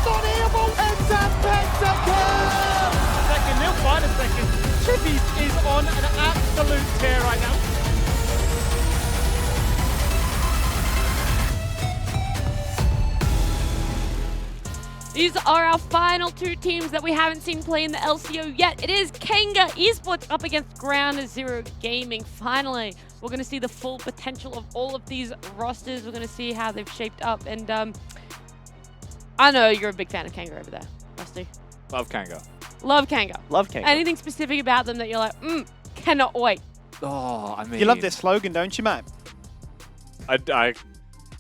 unstoppable pentakill! Second, they'll find a second. Chippy is on an absolute tear right now. These are our final two teams that we haven't seen play in the LCO yet. It is Kanga Esports up against Ground Zero Gaming. Finally, we're going to see the full potential of all of these rosters. We're going to see how they've shaped up. And I know you're a big fan of Kanga over there, Rusty. Love Kanga. Love Kanga. Love Kanga. Anything specific about them that you're like, cannot wait? Oh, I mean... You love their slogan, don't you, man?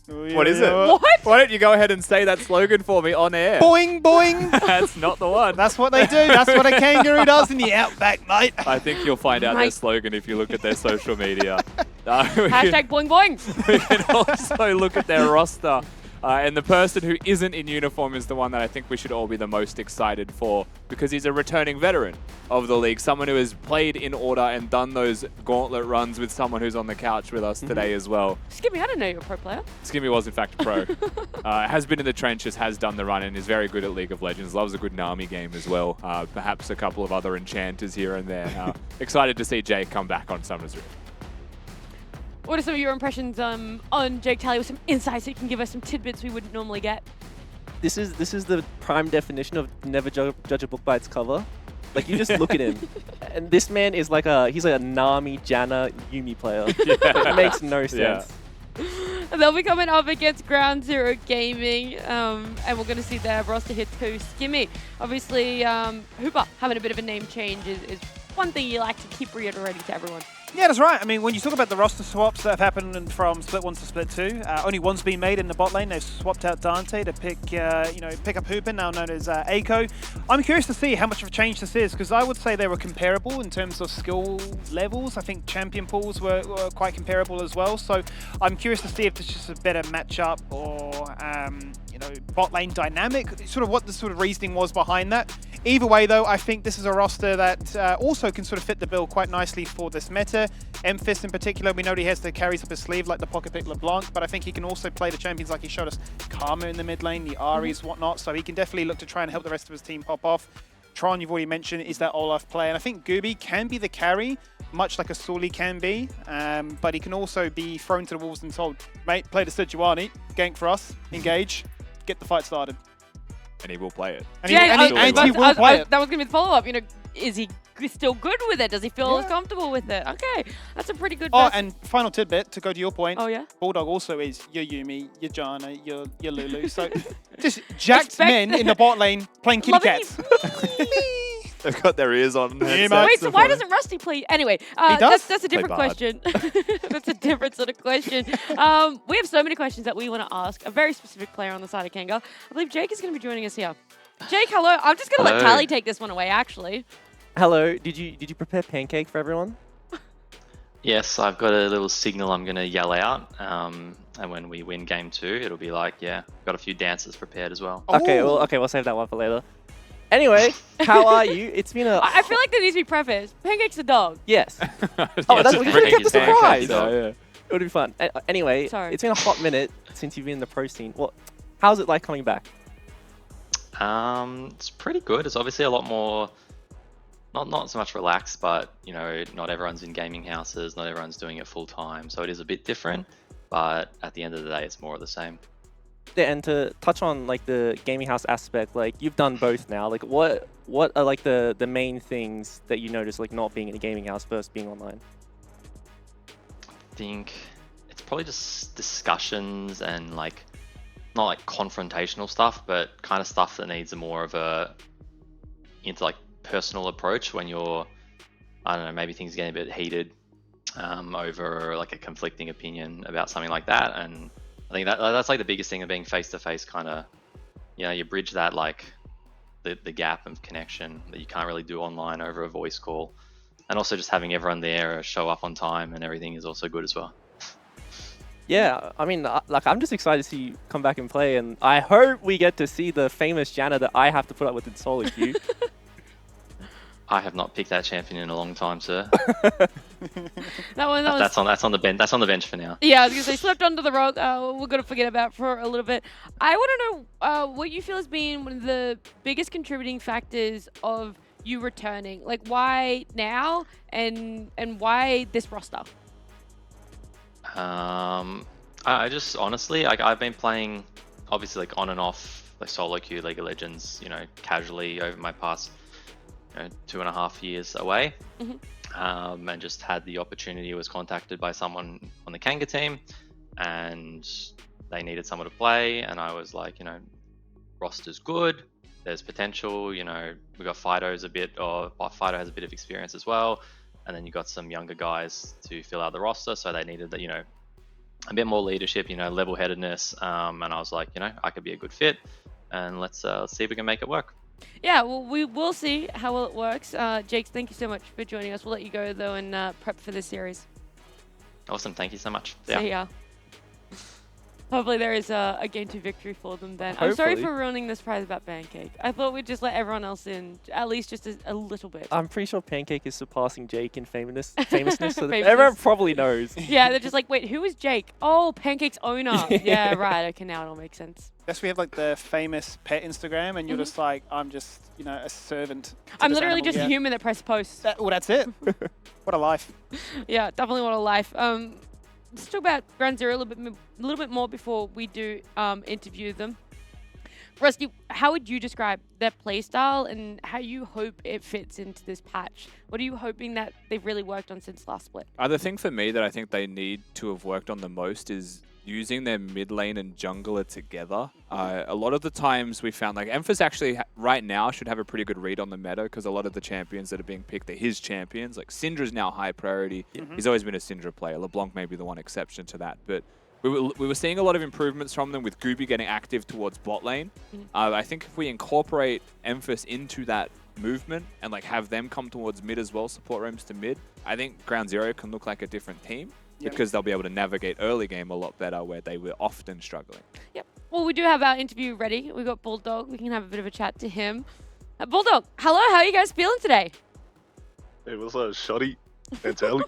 What is it? What? Why don't you go ahead and say that slogan for me on air? Boing, boing! That's not the one. That's what they do. That's what a kangaroo does in the outback, mate. I think you'll find out their slogan if you look at their social media. Hashtag boing boing. We can also look at their roster. And the person who isn't in uniform is the one that I think we should all be the most excited for, because he's a returning veteran of the league, someone who has played in order and done those gauntlet runs with someone who's on the couch with us today as well. Skimmy, I didn't know you were a pro player. Skimmy was in fact a pro. Has been in the trenches, has done the run, and is very good at League of Legends. Loves a good Nami game as well. Perhaps a couple of other enchanters here and there. Excited to see Jake come back on Summer's Rift. What are some of your impressions on Jake Talley with some insights that you can give us, some tidbits we wouldn't normally get? This is the prime definition of never judge a book by its cover. Like, you just look at him, and this man is like he's like a Nami, Janna, Yumi player. It makes no sense. And they'll be coming up against Ground Zero Gaming, and we're going to see their roster here too. Skimmy, obviously, Hooper having a bit of a name change is one thing you like to keep reiterating to everyone. Yeah, that's right. I mean, when you talk about the roster swaps that have happened from Split 1 to Split 2, only one's been made in the bot lane. They've swapped out Dante to pick up Hooper, now known as Eiko. I'm curious to see how much of a change this is, because I would say they were comparable in terms of skill levels. I think champion pools were quite comparable as well. So I'm curious to see if this is just a better matchup or bot lane dynamic, sort of what the sort of reasoning was behind that. Either way, though, I think this is a roster that also can sort of fit the bill quite nicely for this meta. Memphis in particular, we know he has the carries up his sleeve like the Pocket Pick LeBlanc, but I think he can also play the champions like he showed us, Karma in the mid lane, the Aries, whatnot, so he can definitely look to try and help the rest of his team pop off. Tron, you've already mentioned, is that Olaf player, and I think Gooby can be the carry, much like a Sully can be, but he can also be thrown to the wolves and told, mate, play the Sejuani, gank for us, engage, get the fight started. And he will play it. And he will play it. That was going to be the follow-up. Is he still good with it? Does he feel as comfortable with it? Okay, that's a pretty good. And final tidbit to go to your point. Oh yeah. Bulldog also is your Yumi, your Janna, your Lulu. So just jacked men in the bot lane playing kitty cats. They've got their ears on. Yeah, wait, so why doesn't Rusty play? Anyway, that's a different Play question. That's a different sort of question. We have so many questions that we want to ask. A very specific player on the side of Kanga. I believe Jake is going to be joining us here. Jake, hello. I'm just going to let Tally take this one away, actually. Hello. Did you prepare pancake for everyone? Yes, I've got a little signal I'm going to yell out. And when we win game 2, it'll be like, yeah, got a few dances prepared as well. Okay, we'll save that one for later. Anyway, how are you? It's been a... I feel like there needs to be preface. Pancake's a dog. Yes. Oh, that's, we should have kept the surprise. It would be fun. Anyway, It's been a hot minute since you've been in the pro scene. How's it like coming back? It's pretty good. It's obviously a lot more, not so much relaxed, but not everyone's in gaming houses, not everyone's doing it full time, so it is a bit different. But at the end of the day, it's more of the same. Yeah, and to touch on like the gaming house aspect, like you've done both now. Like what are like the main things that you notice like not being in a gaming house versus being online? I think it's probably just discussions and like not like confrontational stuff, but kind of stuff that needs a more of a personal approach when you're, I don't know, maybe things are getting a bit heated over like a conflicting opinion about something like that. And I think that's like the biggest thing of being face to face, kind of, you bridge that like the gap of connection that you can't really do online over a voice call. And also just having everyone there show up on time and everything is also good as well. Yeah, I mean, like I'm just excited to see you come back and play, and I hope we get to see the famous Janna that I have to put up with in solo queue. I have not picked that champion in a long time, sir. That's That's on the bench. That's on the bench for now. Yeah, I was gonna say slept under the rug. We're gonna forget about for a little bit. I want to know what you feel has been one of the biggest contributing factors of you returning. Like, why now, and why this roster? I just honestly, I've been playing, obviously, like on and off, like solo queue, League of Legends, you know, casually over my past, 2.5 years away. And just had the opportunity, was contacted by someone on the Kanga team, and they needed someone to play, and I was like, roster's good, there's potential, we got Fido's Fido has a bit of experience as well, and then you got some younger guys to fill out the roster, so they needed that, a bit more leadership, level-headedness, and I was like, I could be a good fit, and let's see if we can make it work. Yeah, well, we will see how well it works. Jake, thank you so much for joining us. We'll let you go, though, and prep for this series. Awesome, thank you so much. See ya. Hopefully there is a game 2 victory for them then. I'm sorry for ruining the surprise about Pancake. I thought we'd just let everyone else in, at least just a little bit. I'm pretty sure Pancake is surpassing Jake in famousness, so everyone probably knows. Yeah, they're just like, wait, who is Jake? Oh, Pancake's owner. Yeah, right. Okay, now it all makes sense. Yes, we have like the famous pet Instagram, and you're just like, I'm just, a servant. I'm literally just a human that press posts. Well, that's it. What a life. Yeah, definitely what a life. Let's talk about Ground Zero a little bit more before we do interview them. Rusty, how would you describe their playstyle and how you hope it fits into this patch? What are you hoping that they've really worked on since last split? The thing for me that I think they need to have worked on the most is using their mid lane and jungler together. A lot of the times we found like Emphas actually right now should have a pretty good read on the meta, because a lot of the champions that are being picked are his champions. Like Syndra's now high priority. He's always been a Syndra player. LeBlanc may be the one exception to that, but we were seeing a lot of improvements from them with Gooby getting active towards bot lane. I think if we incorporate Emphas into that movement and like have them come towards mid as well, support roams to mid, I think Ground Zero can look like a different team. Because they'll be able to navigate early game a lot better, where they were often struggling. Yep. Well, we do have our interview ready. We've got Bulldog. We can have a bit of a chat to him. Bulldog, hello. How are you guys feeling today? Hey, what's up, Shotty? And Tally.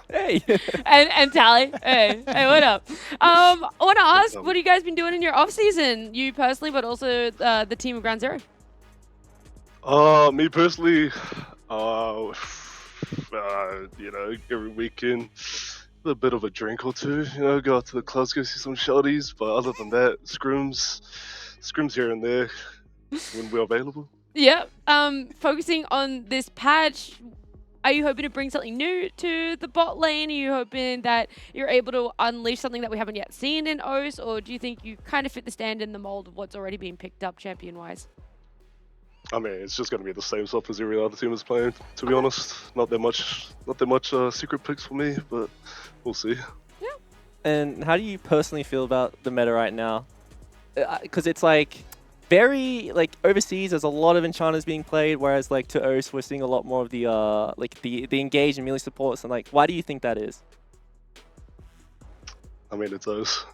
Hey. and Tally. Hey, what up? I want to ask, what have you guys been doing in your off-season? You personally, but also the team of Ground Zero? Me personally, every weekend, a bit of a drink or two, go out to the clubs, go see some shorties, but other than that, scrims here and there when we're available. Yeah. Focusing on this patch, are you hoping to bring something new to the bot lane? Are you hoping that you're able to unleash something that we haven't yet seen in OS, or do you think you kind of fit the stand in the mold of what's already been picked up champion-wise? I mean, it's just going to be the same stuff as every other team is playing, to be honest. Not that much secret picks for me, but we'll see. Yeah. And how do you personally feel about the meta right now? Because it's like very overseas. There's a lot of enchanters being played, whereas like to OS we're seeing a lot more of the the engaged and melee supports. And like, why do you think that is? I mean, it's us.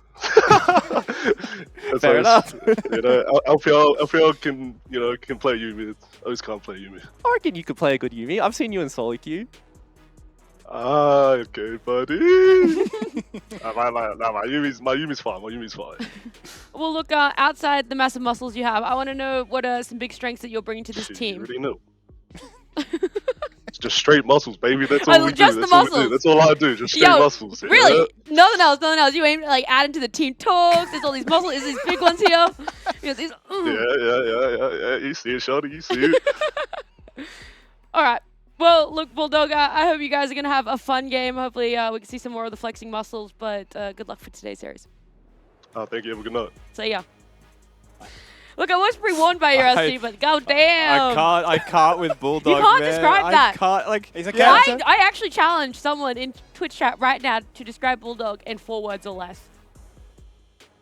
Fair enough. LPL can play Yuumi. OS can't play Yuumi. I reckon you could play a good Yuumi. I've seen you in solo queue. Okay, buddy. My Yuumi's fine. Well, look, outside the massive muscles you have, I want to know what are some big strengths that you're bringing to this team. You already know. It's just straight muscles, baby. That's all we do. That's all I do. Just straight muscles. Really? Yeah? Nothing else. You ain't like adding to the team talks. There's all these muscles. There's these big ones here. Yeah. You see it, Shawty. You see it. All right. Well, look, Bulldog, I hope you guys are going to have a fun game. Hopefully we can see some more of the flexing muscles, but good luck for today's series. Thank you. Have a good night. See ya. Look, I was pre-warned by your LC, but goddamn. I can't with Bulldog. You can't describe that. I can't, like, he's a character. I actually challenge someone in Twitch chat right now to describe Bulldog in 4 words or less.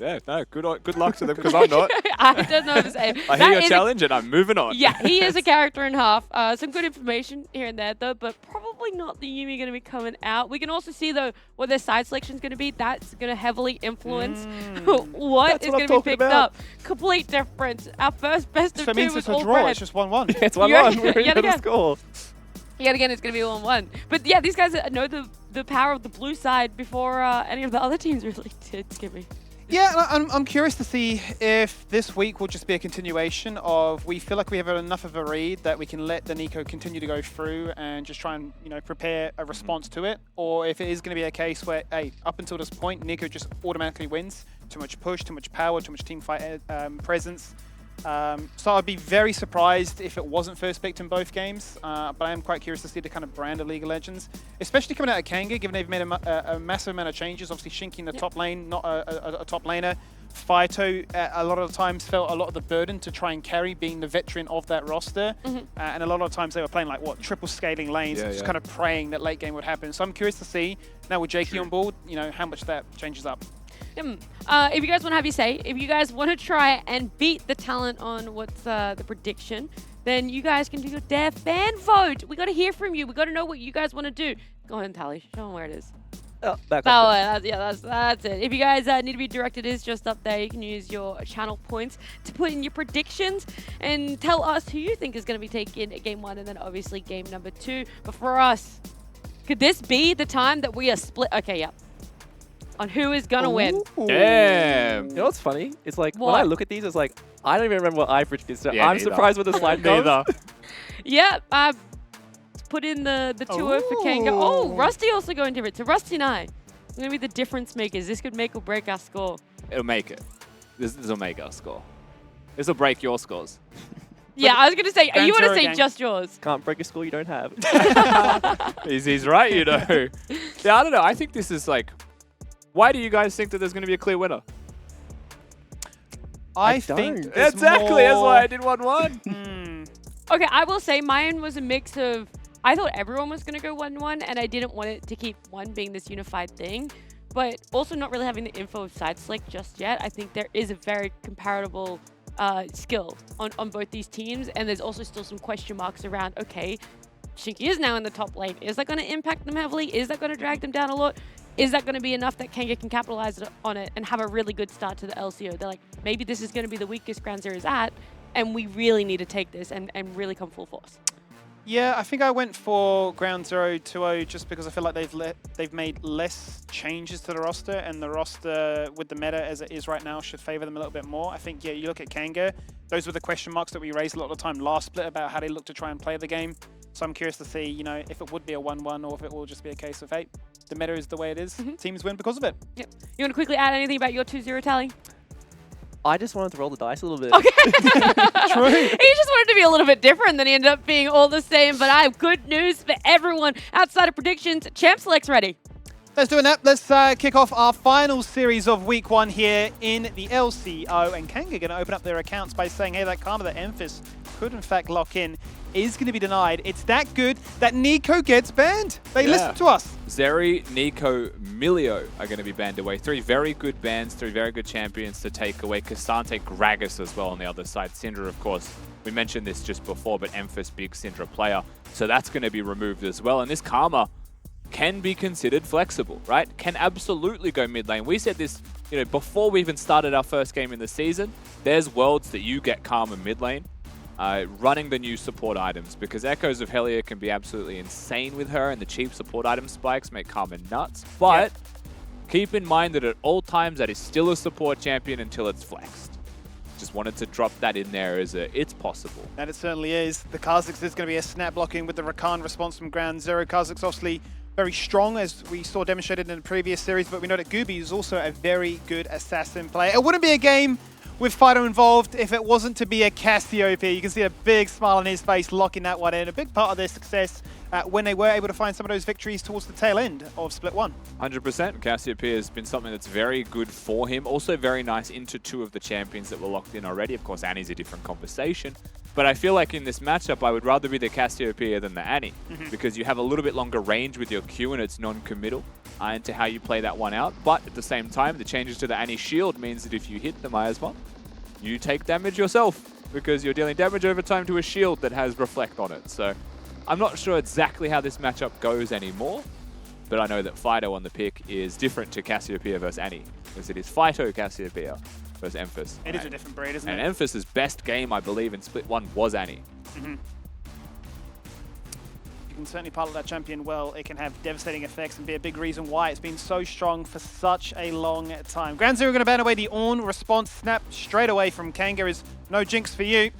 Yeah, no, good luck to them because I'm not. I don't know the same. I hear your challenge and I'm moving on. Yeah, he is a character and half. Some good information here and there, though, but probably not the Yuumi going to be coming out. We can also see, though, what their side selection is going to be. That's going to heavily influence what is going to be picked up. Complete difference. Our first best of So it two means was it's a all draw. red. It's just 1-1. It's 1-1. We're Yet in the again. score. Yet again, it's going to be 1-1. But yeah, these guys know the power of the blue side before any of the other teams really did, Skippy. Yeah, I'm curious to see if this week will just be a continuation of we feel like we have enough of a read that we can let the Nico continue to go through and just try and prepare a response to it, or if it is going to be a case where, hey, up until this point, Nico just automatically wins. Too much push, too much power, too much team fight presence. So I'd be very surprised if it wasn't first picked in both games, but I am quite curious to see the kind of brand of League of Legends, especially coming out of Kanga, given they've made a massive amount of changes. Obviously, Shinky in the top lane, not a top laner. Fighto, a lot of the times, felt a lot of the burden to try and carry, being the veteran of that roster. And a lot of times they were playing like, triple scaling lanes, just kind of praying that late game would happen. So I'm curious to see, now with Jakey on board, how much that changes up. If you guys want to have your say, if you guys want to try and beat the talent on what's the prediction, then you guys can do your Dare fan vote. We got to hear from you. We got to know what you guys want to do. Go ahead and Tally. Show them where it is. Oh, back That up. one. That's it. If you guys need to be directed, it is just up there. You can use your channel points to put in your predictions and tell us who you think is going to be taking game 1 and then obviously game number 2. But for us, could this be the time that we are split? Okay, yeah. On who is going to win. Damn. You know what's funny? It's like, What? when I look at these, it's like, I don't even remember what I predicted. So Yeah, I'm neither. surprised with the slide goes. Neither. Yeah, put in the 2-0 for Kanga. Oh, Rusty also going different. So Rusty and I, we're going to be the difference makers. This could make or break our score. It'll make it. This will make our score. This will break your scores. Yeah, I was going to say, you want to Zero say gang. just yours. Can't break a score you don't have. He's right, Yeah, I don't know. I think this is like, why do you guys think that there's going to be a clear winner? I don't. think there's Exactly. That's more- why I did 1-1. Okay, I will say mine was a mix of, I thought everyone was going to go 1-1, and I didn't want it to keep 1 being this unified thing, but also not really having the info of side select just yet. I think there is a very comparable skill on both these teams, and there's also still some question marks around, okay, Shinky is now in the top lane. Is that going to impact them heavily? Is that going to drag them down a lot? Is that going to be enough that Kanga can capitalize on it and have a really good start to the LCO? They're like, maybe this is going to be the weakest Ground Zero is at, and we really need to take this and really come full force. Yeah, I think I went for Ground Zero 2-0 just because I feel like they've made less changes to the roster, and the roster with the meta as it is right now should favor them a little bit more. I think, yeah, you look at Kanga, those were the question marks that we raised a lot of the time last split about how they look to try and play the game. So I'm curious to see, if it would be a 1-1 or if it will just be a case of, hey, the meta is the way it is. Teams win because of it. Yep. You want to quickly add anything about your 2-0 tally? I just wanted to roll the dice a little bit. Okay. True. He just wanted to be a little bit different than he ended up being all the same. But I have good news for everyone outside of predictions. Champ Select's ready. Let's do that. Let's kick off our final series of week 1 here in the LCO. And Kanga going to open up their accounts by saying, hey, that Karma that Emphis could in fact lock in is going to be denied. It's that good that Nico gets banned. They listen to us. Zeri, Nico, Milio are going to be banned away. 3 very good bans, 3 very good champions to take away. Cassante, Gragas as well on the other side. Syndra, of course, we mentioned this just before, but Emphis, big Syndra player. So that's going to be removed as well. And this Karma can be considered flexible, right? Can absolutely go mid lane. We said this, before we even started our first game in the season. There's worlds that you get Karma mid lane. Running the new support items, because Echoes of Helia can be absolutely insane with her, and the cheap support item spikes make Karma nuts. But keep in mind that at all times that is still a support champion until it's flexed. Just wanted to drop that in there as it's possible. And it certainly is. The Kha'Zix is going to be a snap blocking with the Rakan response from Ground Zero. Kha'Zix obviously very strong, as we saw demonstrated in the previous series, but we know that Gooby is also a very good assassin player. It wouldn't be a game with Fido involved if it wasn't to be a Cassiope. You can see a big smile on his face locking that one in. A big part of their success when they were able to find some of those victories towards the tail end of Split 1. 100%. Cassiopeia has been something that's very good for him. Also very nice into 2 of the champions that were locked in already. Of course, Annie's a different conversation. But I feel like in this matchup, I would rather be the Cassiopeia than the Annie, because you have a little bit longer range with your Q and it's non-committal. into how you play that one out. But at the same time, the changes to the Annie shield means that if you hit the Miasma, you take damage yourself because you're dealing damage over time to a shield that has Reflect on it. So I'm not sure exactly how this matchup goes anymore, but I know that Fido on the pick is different to Cassiopeia versus Annie, because it is Phyto Cassiopeia versus Emphas. It is a different breed, isn't it? And Emphas's best game, I believe, in Split 1 was Annie. Mm-hmm. You can certainly pilot that champion well. It can have devastating effects and be a big reason why it's been so strong for such a long time. Ground Zero going to ban away the Ornn. Response snap straight away from Kanga is no Jinx for you.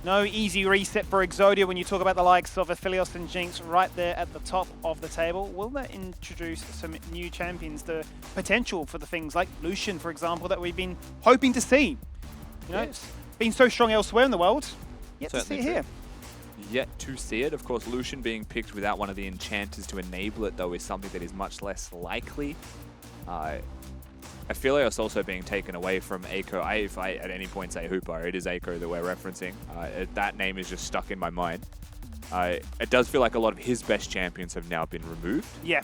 No easy reset for Exodia when you talk about the likes of Aphelios and Jinx right there at the top of the table. Will that introduce some new champions? The potential for the things like Lucian, for example, that we've been hoping to see. You know, it's been so strong elsewhere in the world. Yet to see it here. Yet to see it. Of course, Lucian being picked without one of the enchanters to enable it, though, is something that is much less likely. Aphelios also being taken away from Eiko. If I at any point say Hooper, it is Eiko that we're referencing. That name is just stuck in my mind. It does feel like a lot of his best champions have now been removed. Yeah.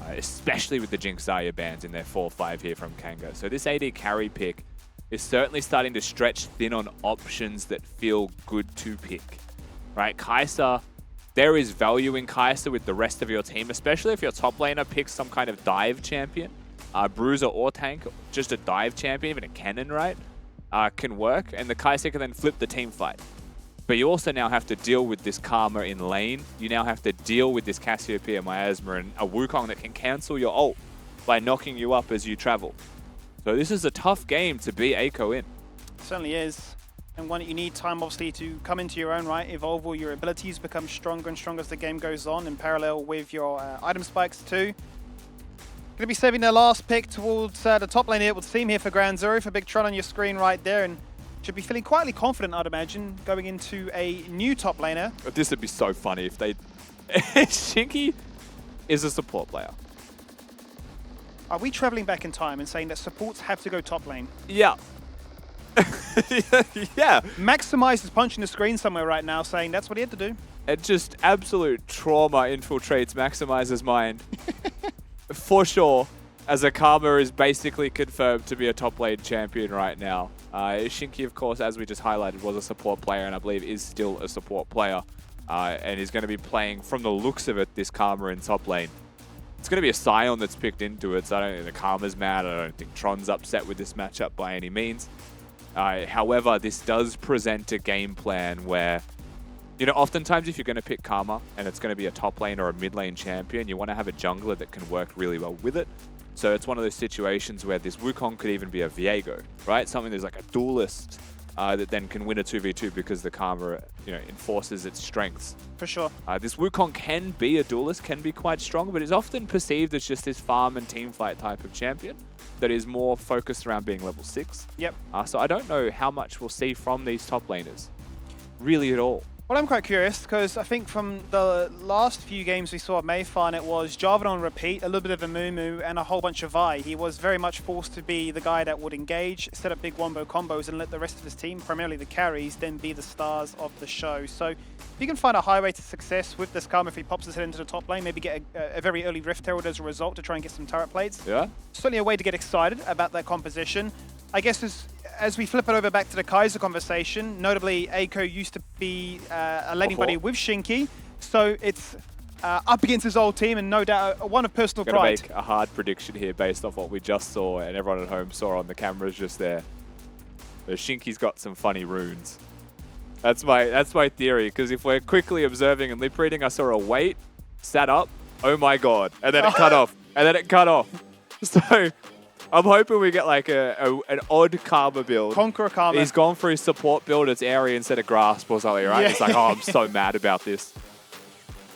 Especially with the Jinx Zarya bans in their 4-5 here from Kanga. So this AD carry pick is certainly starting to stretch thin on options that feel good to pick. Right, Kai'Sa, there is value in Kai'Sa with the rest of your team, especially if your top laner picks some kind of dive champion. Bruiser or tank, just a dive champion, even a cannon, right, can work, and the Kai'Sa can then flip the team fight. But you also now have to deal with this Karma in lane. You now have to deal with this Cassiopeia, Miasma, and a Wukong that can cancel your ult by knocking you up as you travel. So this is a tough game to be Eiko in. It certainly is. And one that you need time, obviously, to come into your own right, evolve all your abilities, become stronger and stronger as the game goes on, in parallel with your item spikes too. Going to be saving their last pick towards the top lane here, it would seem here for Ground Zero, for Big Tron on your screen right there, and should be feeling quietly confident, I'd imagine, going into a new top laner. This would be so funny if they... Shinky is a support player. Are we traveling back in time and saying that supports have to go top lane? Yeah. Yeah. Maximize is punching the screen somewhere right now saying that's what he had to do. And just absolute trauma infiltrates Maximizer's mind. For sure, as a Karma is basically confirmed to be a top lane champion right now. Shinky, of course, as we just highlighted, was a support player and I believe is still a support player. And is going to be playing, from the looks of it, this Karma in top lane. It's going to be a Scion that's picked into it, so I don't think the Karma's mad. I don't think Tron's upset with this matchup by any means. However, this does present a game plan where, you know, oftentimes if you're going to pick Karma and it's going to be a top lane or a mid lane champion, you want to have a jungler that can work really well with it. So it's one of those situations where this Wukong could even be a Viego, right? Something that's like a duelist that then can win a 2v2 because the Karma, you know, enforces its strengths. For sure. This Wukong can be a duelist, can be quite strong, but is often perceived as just this farm and team fight type of champion that is more focused around being level 6. Yep. So I don't know how much we'll see from these top laners, really at all. Well, I'm quite curious because I think from the last few games we saw at Mayfarn, it was Jarvan on repeat, a little bit of a Mumu, and a whole bunch of Vi. He was very much forced to be the guy that would engage, set up big wombo combos, and let the rest of his team, primarily the carries, then be the stars of the show. So if you can find a highway to success with this Karma, if he pops his head into the top lane, maybe get a very early Rift Herald as a result to try and get some turret plates. Yeah. Certainly a way to get excited about that composition. I guess as we flip it over back to the Kai'Sa conversation, notably Eiko used to be a laning buddy with Shinky, so it's up against his old team and no doubt one of personal pride. Gonna make a hard prediction here based off what we just saw and everyone at home saw on the cameras just there. But Shinky's got some funny runes. That's my theory, because if we're quickly observing and lip reading, I saw a wait, sat up, oh my god, and then it cut off, and then it cut off. So I'm hoping we get like an odd Karma build. Conqueror Karma. He's gone for his support build, it's area instead of grasp or something, right? Yeah. It's like, oh, I'm so mad about this.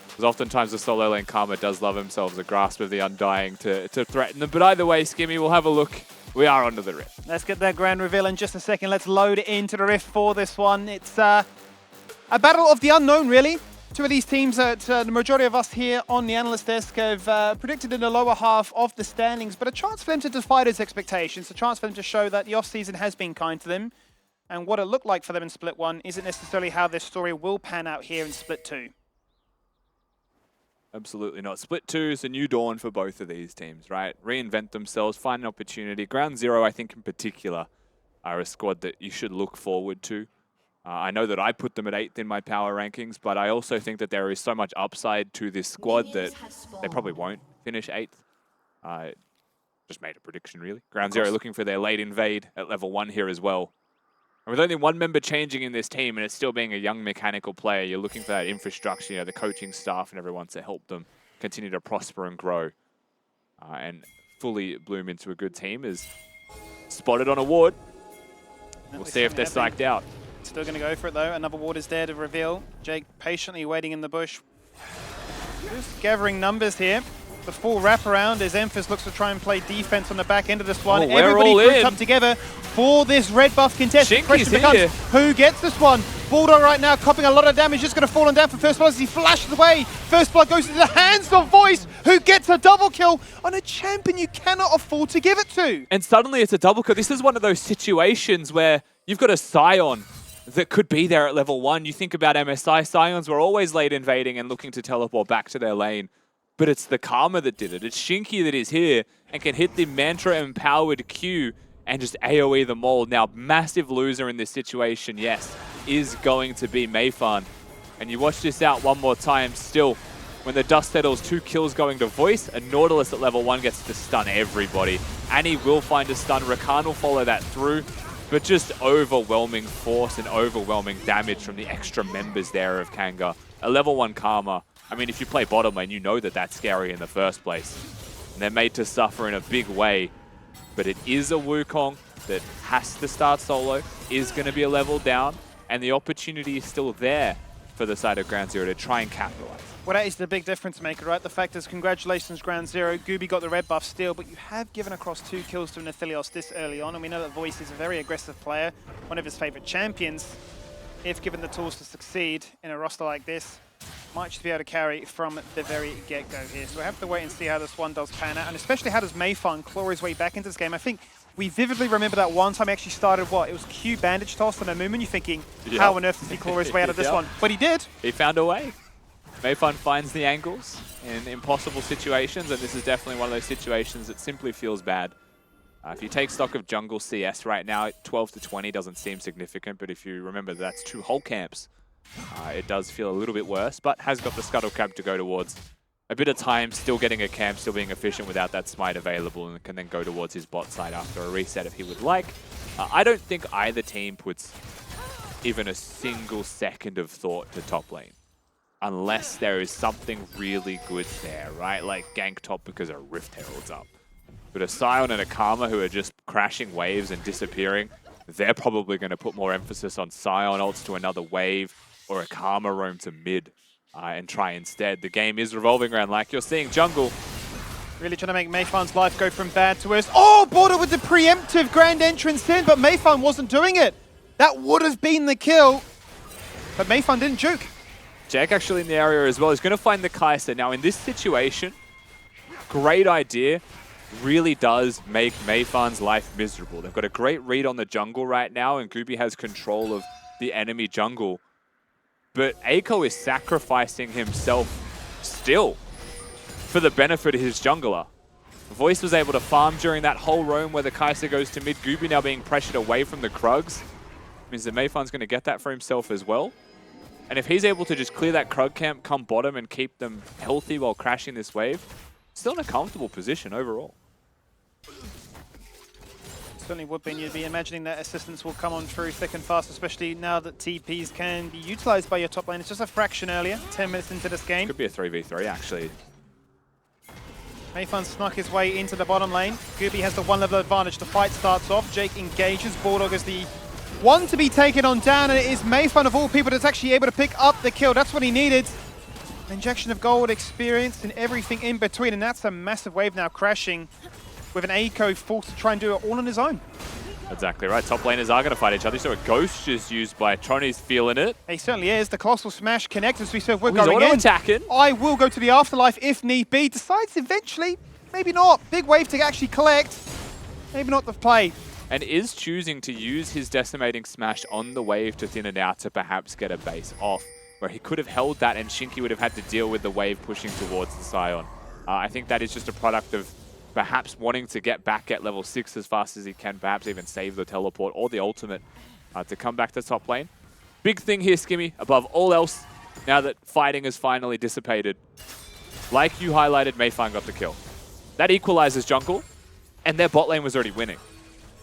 Because oftentimes the solo lane Karma does love himself a grasp of the Undying to threaten them. But either way, Skimmy, we'll have a look. We are onto the Rift. Let's get that grand reveal in just a second. Let's load into the Rift for this one. It's a battle of the unknown, really. Two of these teams that the majority of us here on the analyst desk have predicted in the lower half of the standings, but a chance for them to defy those expectations, a chance for them to show that the off-season has been kind to them, and what it looked like for them in Split 1 isn't necessarily how their story will pan out here in Split 2. Absolutely not. Split 2 is a new dawn for both of these teams, right? Reinvent themselves, find an opportunity. Ground Zero, I think in particular, are a squad that you should look forward to. I know that I put them at 8th in my power rankings, but I also think that there is so much upside to this squad that they probably won't finish 8th. Just made a prediction, really. Ground Zero looking for their late invade at level 1 here as well. And with only one member changing in this team and it still being a young mechanical player, you're looking for that infrastructure, you know, the coaching staff and everyone to help them continue to prosper and grow. And fully bloom into a good team is spotted on a ward. We'll see if they're psyched out. Still going to go for it, though. Another ward is there to reveal. Jake patiently waiting in the bush. Just gathering numbers here. The full wraparound as Emphas looks to try and play defense on the back end of this one. Everybody grouped up together for this red buff contest. The question becomes, who gets this one? Bulldog right now copping a lot of damage, just going to fall on down for first blood as he flashes away. First blood goes into the hands of Voice, who gets a double kill on a champion you cannot afford to give it to. And suddenly it's a double kill. This is one of those situations where you've got a Scion that could be there at level 1. You think about MSI, Scions were always late invading and looking to teleport back to their lane. But it's the Karma that did it. It's Shinky that is here and can hit the Mantra-empowered Q and just AoE them all. Now, massive loser in this situation, yes, is going to be Mayfan. And you watch this out one more time still. When the dust settles, 2 kills going to Voice, and Nautilus at level 1 gets to stun everybody. Annie will find a stun. Rakan will follow that through. But just overwhelming force and overwhelming damage from the extra members there of Kanga. A level 1 Karma. I mean, if you play bottom lane, you know that that's scary in the first place. And they're made to suffer in a big way. But it is a Wukong that has to start solo, is going to be a level down, and the opportunity is still there for the side of Ground Zero to try and capitalize. Well, that is the big difference maker, right? The fact is, congratulations, Ground Zero. Gooby got the red buff still, but you have given across 2 kills to Nathilios this early on, and we know that Voice is a very aggressive player, one of his favorite champions. If given the tools to succeed in a roster like this, might just be able to carry from the very get-go here. So we have to wait and see how this one does pan out, and especially how does Mayfan claw his way back into this game. I think we vividly remember that one time he actually started, what? It was Q bandage toss on a Moomin. You're thinking, how on earth did he claw his way out of this one? But he did. He found a way. Mayfan finds the angles in impossible situations, and this is definitely one of those situations that simply feels bad. If you take stock of jungle CS right now, 12 to 20 doesn't seem significant, but if you remember that's 2 whole camps, it does feel a little bit worse, but has got the scuttle crab to go towards. A bit of time, still getting a camp, still being efficient without that smite available, and can then go towards his bot side after a reset if he would like. I don't think either team puts even a single second of thought to top lane, unless there is something really good there, right? Like gank top because a Rift Herald's up. But a Scion and a Karma who are just crashing waves and disappearing, they're probably going to put more emphasis on Scion ults to another wave or a Karma roam to mid and try instead. The game is revolving around, like you're seeing, jungle. Really trying to make Mayfan's life go from bad to worse. Oh, Border with the preemptive grand entrance in, but Mayfan wasn't doing it. That would have been the kill, but Mayfan didn't juke. Jack actually in the area as well. He's going to find the Kai'Sa. Now in this situation, great idea. Really does make Mayfan's life miserable. They've got a great read on the jungle right now, and Gooby has control of the enemy jungle. But Eiko is sacrificing himself still for the benefit of his jungler. Voice was able to farm during that whole roam where the Kai'Sa goes to mid. Gooby now being pressured away from the Krugs. Means that Mayfan's going to get that for himself as well. And if he's able to just clear that Krug camp, come bottom, and keep them healthy while crashing this wave, still in a comfortable position overall. Certainly would be, and you'd be imagining that assistance will come on through thick and fast, especially now that TPs can be utilized by your top lane. It's just a fraction earlier, 10 minutes into this game. Could be a 3v3 actually. Mayfan snuck his way into the bottom lane. Gooby has the 1 level advantage. The fight starts off. Jake engages. Bulldog is the one to be taken on down, and it is Mayfan of all people that's actually able to pick up the kill. That's what he needed. Injection of gold, experience, and everything in between, and that's a massive wave now crashing with an Eiko forced to try and do it all on his own. Exactly right. Top laners are going to fight each other. You saw a ghost just used by Trony's feeling it. He certainly is. The Colossal Smash connects as we said we're He's going in. attacking. I will go to the Afterlife if need be. Decides eventually, maybe not. Big wave to actually collect. Maybe not the play. And is choosing to use his Decimating Smash on the wave to thin it out to perhaps get a base off. where he could have held that and Shinky would have had to deal with the wave pushing towards the Scion. I think that is just a product of perhaps wanting to get back at level 6 as fast as he can, perhaps even save the teleport or the ultimate to come back to top lane. Big thing here, Skimmy, above all else, now that fighting has finally dissipated. Like you highlighted, Mayfan got the kill. That equalizes jungle, and their bot lane was already winning.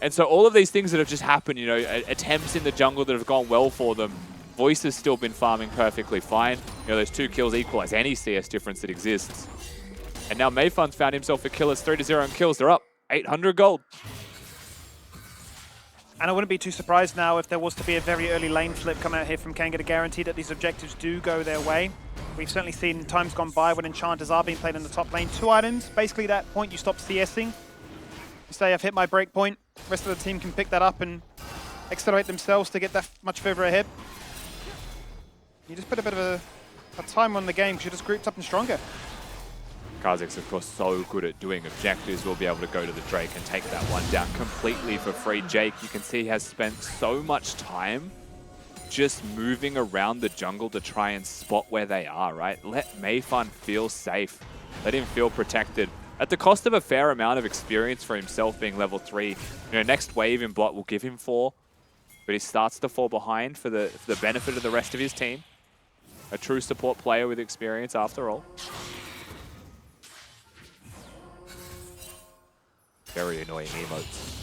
And so all of these things that have just happened, you know, attempts in the jungle that have gone well for them, Voice has still been farming perfectly fine. You know, those 2 kills equalize any CS difference that exists. And now Mayfan's found himself a kill. It's 3-0 in kills. They're up 800 gold. And I wouldn't be too surprised now if there was to be a very early lane flip come out here from Kanga to guarantee that these objectives do go their way. We've certainly seen times gone by when enchanters are being played in the top lane. 2 items, basically that point you stop CSing. You say, I've hit my break point. The rest of the team can pick that up and accelerate themselves to get that much further ahead. You just put a bit of a time on the game because you're just grouped up and stronger. Kha'Zix, of course, so good at doing objectives. Will be able to go to the Drake and take that one down completely for free. Jake, you can see, has spent so much time just moving around the jungle to try and spot where they are, right? Let Mayfan feel safe. Let him feel protected. At the cost of a fair amount of experience for himself being level 3. You know, next wave in bot will give him 4. But he starts to fall behind for the benefit of the rest of his team. A true support player with experience after all. Very annoying emotes.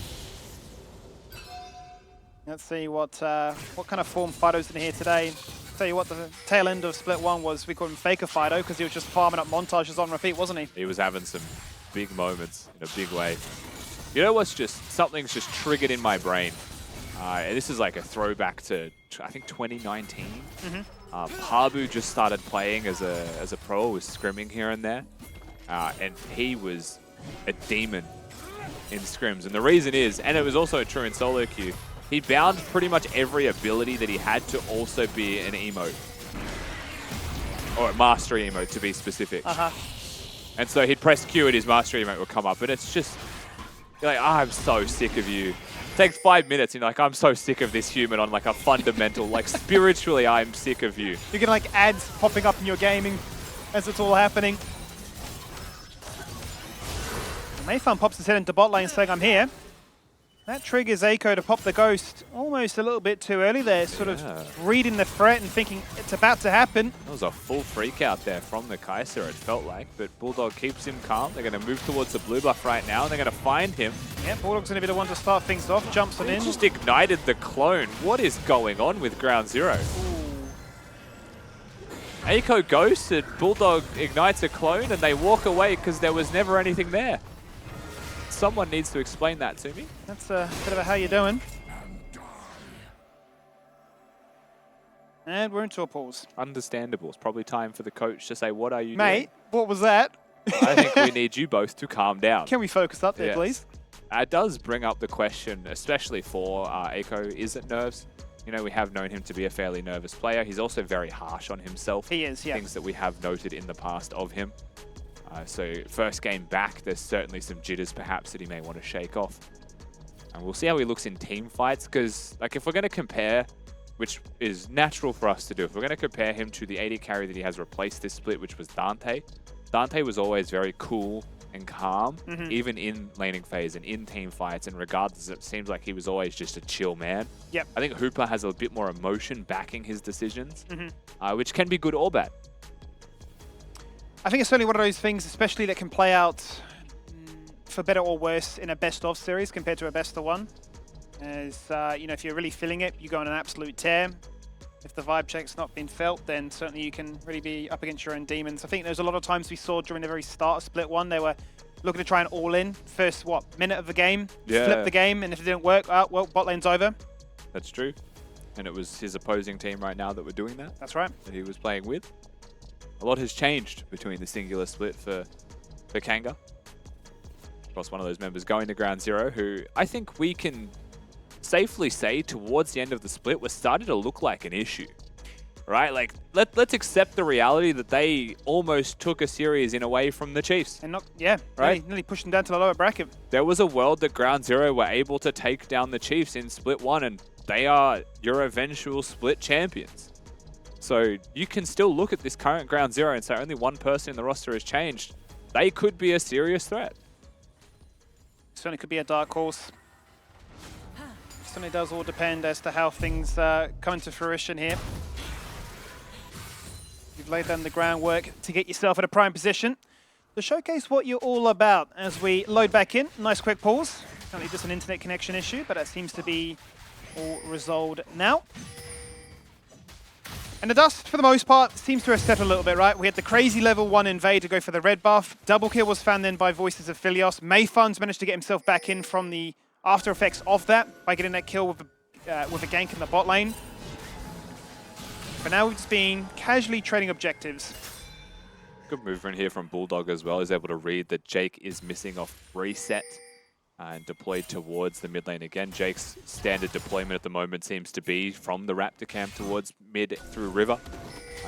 Let's see what kind of form Fido's in here today. Tell you what, the tail end of Split 1 was, we called him Faker Fido because he was just farming up montages on repeat, wasn't he? He was having some big moments in a big way. You know what's just, something's just triggered in my brain. And this is like a throwback to, I think, 2019. Habu just started playing as a pro, was scrimming here and there. And he was a demon in scrims. And the reason is, and it was also true in solo queue, he bound pretty much every ability that he had to also be an emote. Or a mastery emote, to be specific. And so he'd press Q and his mastery emote would come up. And it's just, you're like, I'm so sick of you. It takes 5 minutes and you're like, I'm so sick of this human on like a fundamental, like spiritually, I'm sick of you. You're getting like ads popping up in your gaming as it's all happening. Mayfan pops his head into bot lane saying, I'm here. That triggers Eiko to pop the Ghost almost a little bit too early there, sort of reading the threat and thinking it's about to happen. That was a full freak out there from the Kai'Sa, it felt like, but Bulldog keeps him calm. They're going to move towards the blue buff right now, and they're going to find him. Yeah, Bulldog's going to be the one to start things off, jumps it in. He just ignited the clone. What is going on with Ground Zero? Eiko ghosts and Bulldog ignites a clone, and they walk away because there was never anything there. Someone needs to explain that to me. That's a bit of a how you doing. And we're into a pause. Understandable. It's probably time for the coach to say, what are you doing? Mate, what was that? I think we need you both to calm down. Can we focus up there, please? It does bring up the question, especially for Eiko, is it nerves? You know, we have known him to be a fairly nervous player. He's also very harsh on himself. He is, yeah. Things that we have noted in the past of him. So first game back, there's certainly some jitters perhaps that he may want to shake off. And we'll see how he looks in team fights, because like if we're going to compare, which is natural for us to do, if we're going to compare him to the AD carry that he has replaced this split, which was Dante. Dante was always very cool and calm, even in laning phase and in team fights, and regardless, it seems like he was always just a chill man. Yep. I think Hooper has a bit more emotion backing his decisions, which can be good or bad. I think it's certainly one of those things, especially that can play out for better or worse in a best-of series compared to a best-of-one. As, you know, if you're really feeling it, you go on an absolute tear. If the vibe check's not been felt, then certainly you can really be up against your own demons. I think there's a lot of times we saw during the very start of Split 1, they were looking to try and all-in. First, minute of the game, flip the game, and if it didn't work, well, bot lane's over. That's true. And it was his opposing team right now that were doing that. That's right. That he was playing with. A lot has changed between the singular split for Kanga. Of course, one of those members going to Ground Zero, who I think we can safely say towards the end of the split was starting to look like an issue. Right? Like, let's accept the reality that they almost took a series in away from the Chiefs. And not, yeah, right? Nearly pushed them down to the lower bracket. There was a world that Ground Zero were able to take down the Chiefs in Split 1, and they are your eventual split champions. So you can still look at this current ground zero and say only one person in the roster has changed. They could be a serious threat. Certainly could be a dark horse. Certainly does all depend as to how things come into fruition here. You've laid down the groundwork to get yourself in a prime position to showcase what you're all about as we load back in. Nice quick pause. Currently just an internet connection issue, but that seems to be all resolved now. And the dust, for the most part, seems to have settled a little bit, right? We had the crazy level 1 invade to go for the red buff. Double kill was found then by Voices of Philios. Mayfun's managed to get himself back in from the after effects of that by getting that kill with a gank in the bot lane. But now we've just been casually trading objectives. Good movement here from Bulldog as well. He's able to read that Jake is missing off reset and deployed towards the mid lane again. Jake's standard deployment at the moment seems to be from the Raptor camp towards mid through river.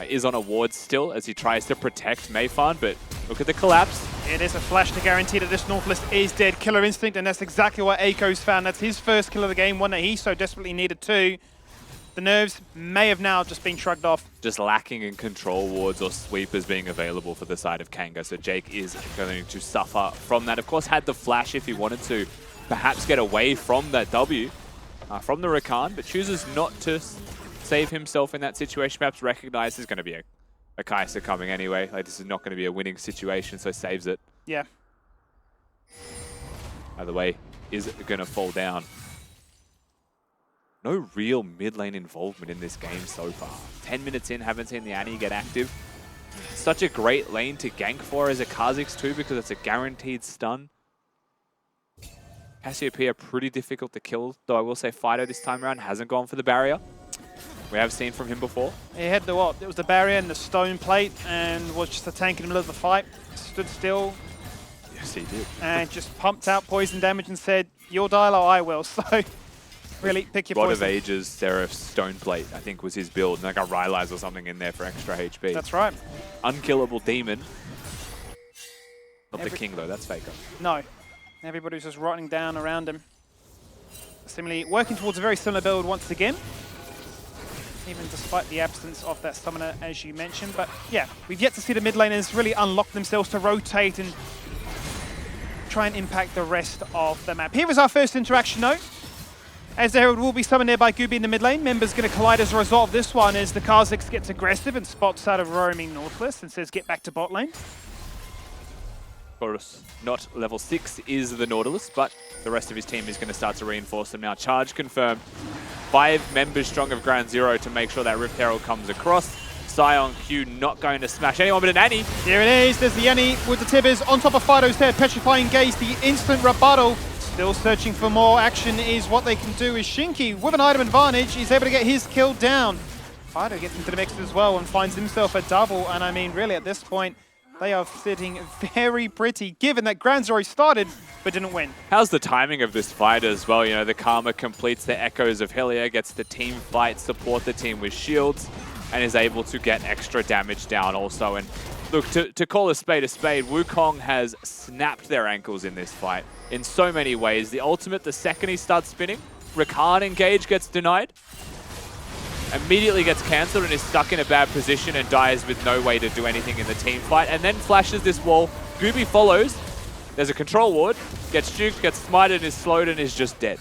Is on a ward still as he tries to protect Mayfan, but look at the collapse. It is a flash to guarantee that this Nautilus is dead. Killer instinct, and that's exactly what Aiko's found. That's his first kill of the game, one that he so desperately needed too. The nerves may have now just been shrugged off. Just lacking in control wards or sweepers being available for the side of Kanga, so Jake is going to suffer from that. Of course, had the flash if he wanted to perhaps get away from that W from the Rakan, but chooses not to save himself in that situation. Perhaps recognize there's going to be a Kai'Sa coming anyway. Like, this is not going to be a winning situation, so saves it. Yeah. Either way, is going to fall down. No real mid lane involvement in this game so far. 10 minutes in, haven't seen the Annie get active. Such a great lane to gank for as a Kha'Zix too, because it's a guaranteed stun. Cassiopeia pretty difficult to kill, though I will say Fido this time around hasn't gone for the barrier. We have seen from him before. He had the what? It was the barrier and the stone plate, and was just a tank in the middle of the fight. Stood still. Yes, he did. And just pumped out poison damage and said, "You'll die or I will." So really pick your God poison. of Ages, Seraph, Stone Plate, I think was his build. And like a Rylai's or something in there for extra HP. That's right. Unkillable demon. Not the king though, that's Faker. No. Everybody's just rotting down around him. Similarly, working towards a very similar build once again. Even despite the absence of that summoner, as you mentioned. But yeah, we've yet to see the mid laners really unlock themselves to rotate and try and impact the rest of the map. Here is our first interaction note. As the Herald will be summoned there by Gooby in the mid lane, members going to collide as a result of this one as the Kha'Zix gets aggressive and spots out of roaming Nautilus and says get back to bot lane. Of course, not level 6 is the Nautilus, but the rest of his team is going to start to reinforce them now. Charge confirmed. 5 members strong of Ground Zero to make sure that Rift Herald comes across. Sion Q not going to smash anyone but an Annie. Here it is, there's the Annie with the Tibbers on top of Fido's head, petrifying gaze, the instant rebuttal. Still searching for more action is what they can do is Shinky with an item advantage is able to get his kill down. Fido gets into the mix as well and finds himself a double, and I mean really at this point they are sitting very pretty given that Ground Zero started but didn't win. How's the timing of this fight as well? You know, the Karma completes the Echoes of Helia, gets the team fight, support the team with shields, and is able to get extra damage down also. And look, to call a spade, Wukong has snapped their ankles in this fight in so many ways. The ultimate, the second he starts spinning, Rakan engage gets denied, immediately gets cancelled and is stuck in a bad position and dies with no way to do anything in the team fight, and then flashes this wall. Gooby follows. There's a control ward, gets juked, gets smited, and is slowed and is just dead.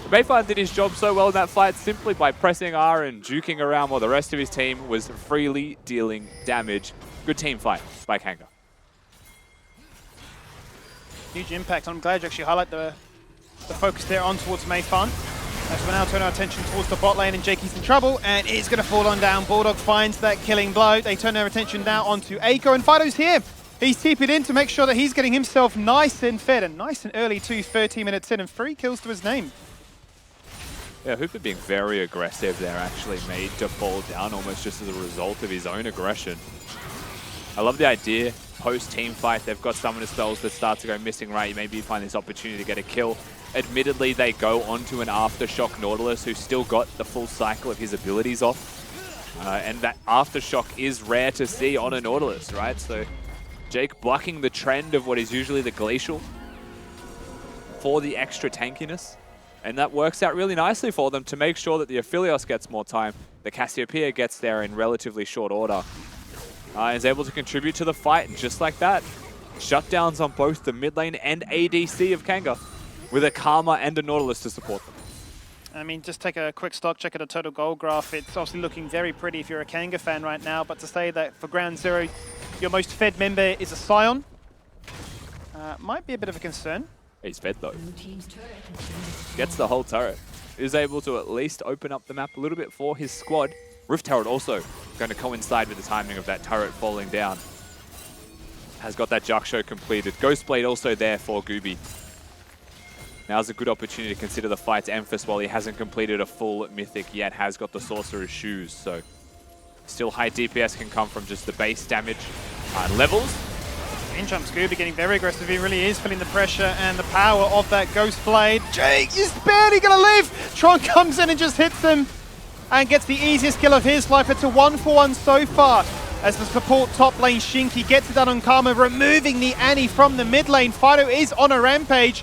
Mayfan did his job so well in that fight simply by pressing R and juking around while the rest of his team was freely dealing damage. Good team fight by Kanga. Huge impact. I'm glad you actually highlight the focus there on towards Mayfan. As we now turn our attention towards the bot lane and Jakey's in trouble and is going to fall on down. Bulldog finds that killing blow. They turn their attention now onto Aiko and Fido's here. He's TP'd in to make sure that he's getting himself nice and fed and nice and early too, 13 minutes in and 3 kills to his name. Yeah, Hooper being very aggressive there, actually made to fall down almost just as a result of his own aggression. I love the idea, post-team fight, they've got summoner spells that start to go missing, right? Maybe you find this opportunity to get a kill. Admittedly, they go onto an Aftershock Nautilus who's still got the full cycle of his abilities off. And that Aftershock is rare to see on a Nautilus, right? So Jake bucking the trend of what is usually the Glacial for the extra tankiness. And that works out really nicely for them to make sure that the Aphelios gets more time. The Cassiopeia gets there in relatively short order. Is able to contribute to the fight, and just like that, shutdowns on both the mid lane and ADC of Kanga, with a Karma and a Nautilus to support them. I mean, just take a quick stock check at a total goal graph. It's obviously looking very pretty if you're a Kanga fan right now, but to say that for Ground Zero, your most fed member is a Scion, might be a bit of a concern. He's fed though. Gets the whole turret. Is able to at least open up the map a little bit for his squad. Rift Herald also going to coincide with the timing of that turret falling down. Has got that Jaksho completed. Ghostblade also there for Gooby. Now's a good opportunity to consider the fight's emphasis while he hasn't completed a full Mythic yet. Has got the Sorcerer's Shoes, so still high DPS can come from just the base damage. Levels. In jumps Gooby getting very aggressive. He really is feeling the pressure and the power of that Ghostblade. Jake is barely going to live. Tron comes in and just hits him and gets the easiest kill of his life. It's a 1-for-1 so far as the support top lane Shinky gets it done on Karma, removing the Annie from the mid lane. Fido is on a rampage.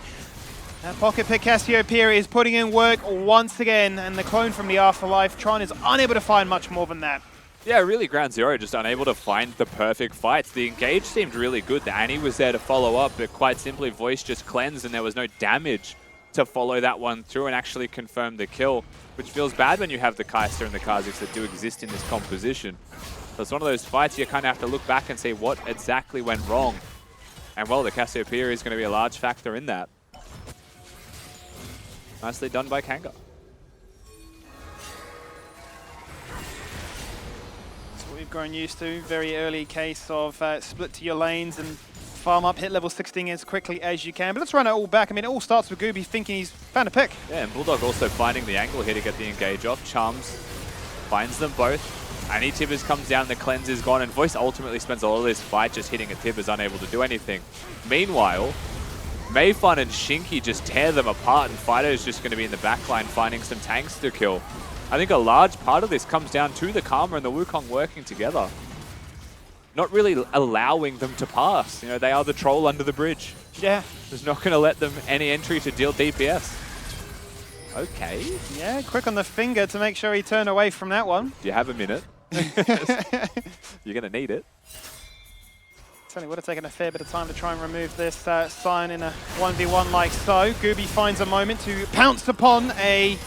That pocket pick Cassiopeia is putting in work once again, and the clone from the Afterlife, Tron, is unable to find much more than that. Yeah, really, Ground Zero just unable to find the perfect fights. The engage seemed really good. The Annie was there to follow up, but quite simply, Voice just cleansed and there was no damage to follow that one through and actually confirm the kill, which feels bad when you have the Kai'Sa and the Kha'Zix that do exist in this composition. So it's one of those fights you kind of have to look back and see what exactly went wrong. And well, the Cassiopeia is going to be a large factor in that. Nicely done by Kanga. That's what we've grown used to. Very early case of split to your lanes and farm up, hit level 16 as quickly as you can. But let's run it all back. I mean, it all starts with Gooby thinking he's found a pick. Yeah, and Bulldog also finding the angle here to get the engage off. Charms finds them both. Annie Tibbers comes down, the cleanse is gone, and Voice ultimately spends all of this fight just hitting a Tibbers, unable to do anything. Meanwhile, Mayfun and Shinky just tear them apart, and Fido's just going to be in the backline finding some tanks to kill. I think a large part of this comes down to the Karma and the Wukong working together. Not really allowing them to pass. You know, they are the troll under the bridge. Yeah. Just not going to let them any entry to deal DPS. Okay. Yeah, quick on the finger to make sure he turned away from that one. Do you have a minute? You're going to need it. Certainly would have taken a fair bit of time to try and remove this sign in a 1v1 like so. Gooby finds a moment to pounce upon a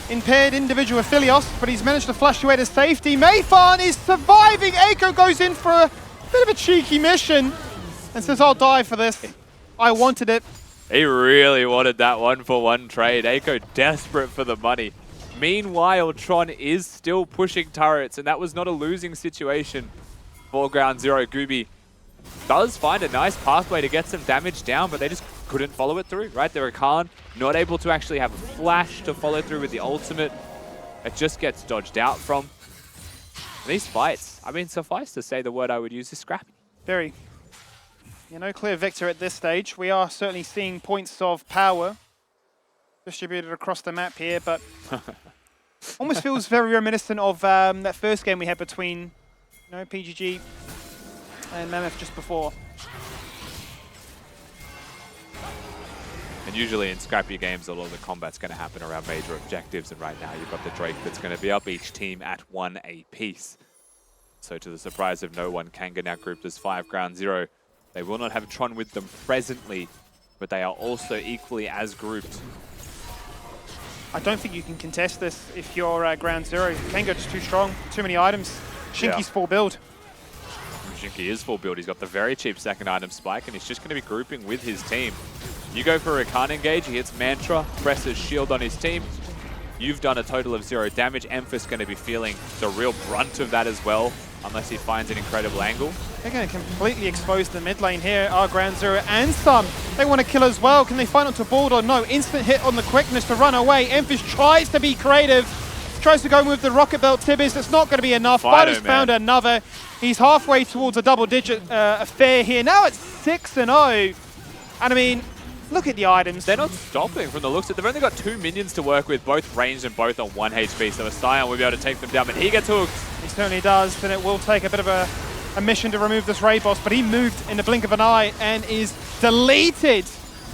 impaired individual Aphelios, but he's managed to flash away to safety. Mayfan is surviving. Eiko goes in for a bit of a cheeky mission and says, I'll die for this. I wanted it. He really wanted that 1-for-1 trade. Eiko desperate for the money. Meanwhile, Tron is still pushing turrets, and that was not a losing situation for Ground Zero. Gooby does find a nice pathway to get some damage down, but they just couldn't follow it through, right? They're a Khan, not able to actually have a flash to follow through with the ultimate. It just gets dodged out from. And these fights, I mean, suffice to say the word I would use is scrappy. Very. You know, clear victor at this stage. We are certainly seeing points of power distributed across the map here, but almost feels very reminiscent of that first game we had between, you know, PGG and Mammoth just before. And usually in scrappy games, a lot of the combat's going to happen around major objectives, and right now you've got the Drake that's going to be up, each team at 1 apiece. So to the surprise of no one, Kanga now grouped as 5 Ground Zero. They will not have Tron with them presently, but they are also equally as grouped. I don't think you can contest this if you're Ground Zero. Kanga just too strong, too many items. Shinky's full build. Shinky is full build. He's got the very cheap second item spike, and he's just going to be grouping with his team. You go for a Khan engage, he hits Mantra, presses shield on his team. You've done a total of 0 damage. Emphas going to be feeling the real brunt of that as well, unless he finds an incredible angle. They're going to completely expose the mid lane here. Our Ground Zero and some. They want to kill as well. Can they find onto board or no? Instant hit on the quickness to run away. Emphas tries to be creative. Tries to go with the Rocket Belt Tibbers. That's not going to be enough. Fido's found another. He's halfway towards a double-digit affair here. Now it's 6-0. And I mean, look at the items. They're not stopping from the looks of it. They've only got 2 minions to work with, both ranged and both on 1 HP. So a Scion will be able to take them down, but he gets hooked. He certainly does, and it will take a bit of a mission to remove this Raid boss, but he moved in the blink of an eye and is deleted.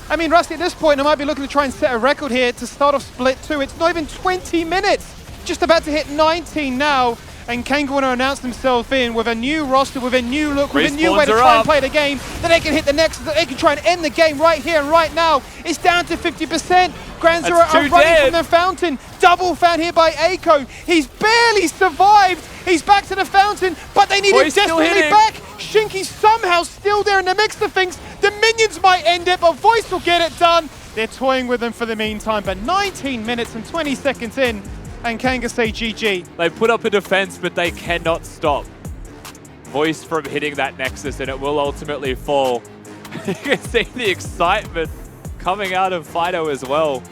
I mean, Rusty, at this point, I might be looking to try and set a record here to start off Split 2. It's not even 20 minutes just about to hit 19 now. And Kanga want to announce themselves in with a new roster, with a new look, with a new way to try and play the game, that they can hit the Nexus, that they can try and end the game right here and right now. It's down to 50%. Grand Zero are running from the fountain. Double found here by Eiko. He's barely survived. He's back to the fountain, but they need him desperately back. Shinky's somehow still there in the mix of things. The minions might end it, but Voice will get it done. They're toying with them for the meantime, but 19 minutes and 20 seconds in, and Kanga say GG. They put up a defense, but they cannot stop Voice from hitting that Nexus, and it will ultimately fall. You can see the excitement coming out of Fido as well.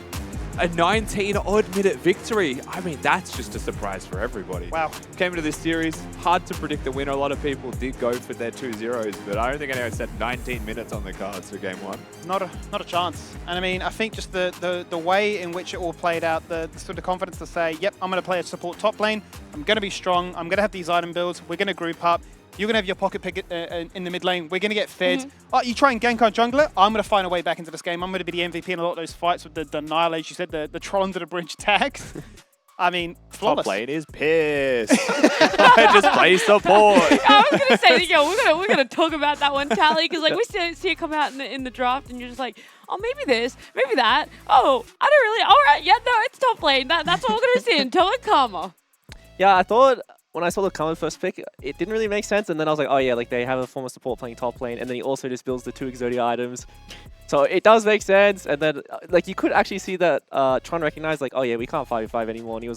A 19-odd minute victory. I mean, that's just a surprise for everybody. Wow. Came into this series, hard to predict the winner. A lot of people did go for their 2-0s, but I don't think anyone said 19 minutes on the cards for game one. Not a chance. And I mean, I think just the way in which it all played out, the sort of confidence to say, yep, I'm going to play a support top lane. I'm going to be strong. I'm going to have these item builds. We're going to group up. You're going to have your pocket pick in the mid lane. We're going to get fed. Oh, you try and gank our jungler. I'm going to find a way back into this game. I'm going to be the MVP in a lot of those fights with the Nile, as you said, the troll under the bridge tags. I mean, flawless. Top lane is pissed. Just play support. I was gonna say, yo, we're gonna talk about that one, Tally, because like we see it come out in the draft, and you're just like, oh, maybe this, maybe that. Oh, I don't really. All right, yeah, no, it's top lane. That's what we're gonna see until it Karma. Yeah, I thought when I saw the Karma first pick, it didn't really make sense, and then I was like, oh yeah, like they have a former support playing top lane, and then he also just builds the 2 Exodia items. So it does make sense, and then like you could actually see that Tron recognized like, oh yeah, we can't 5v5 anymore, and he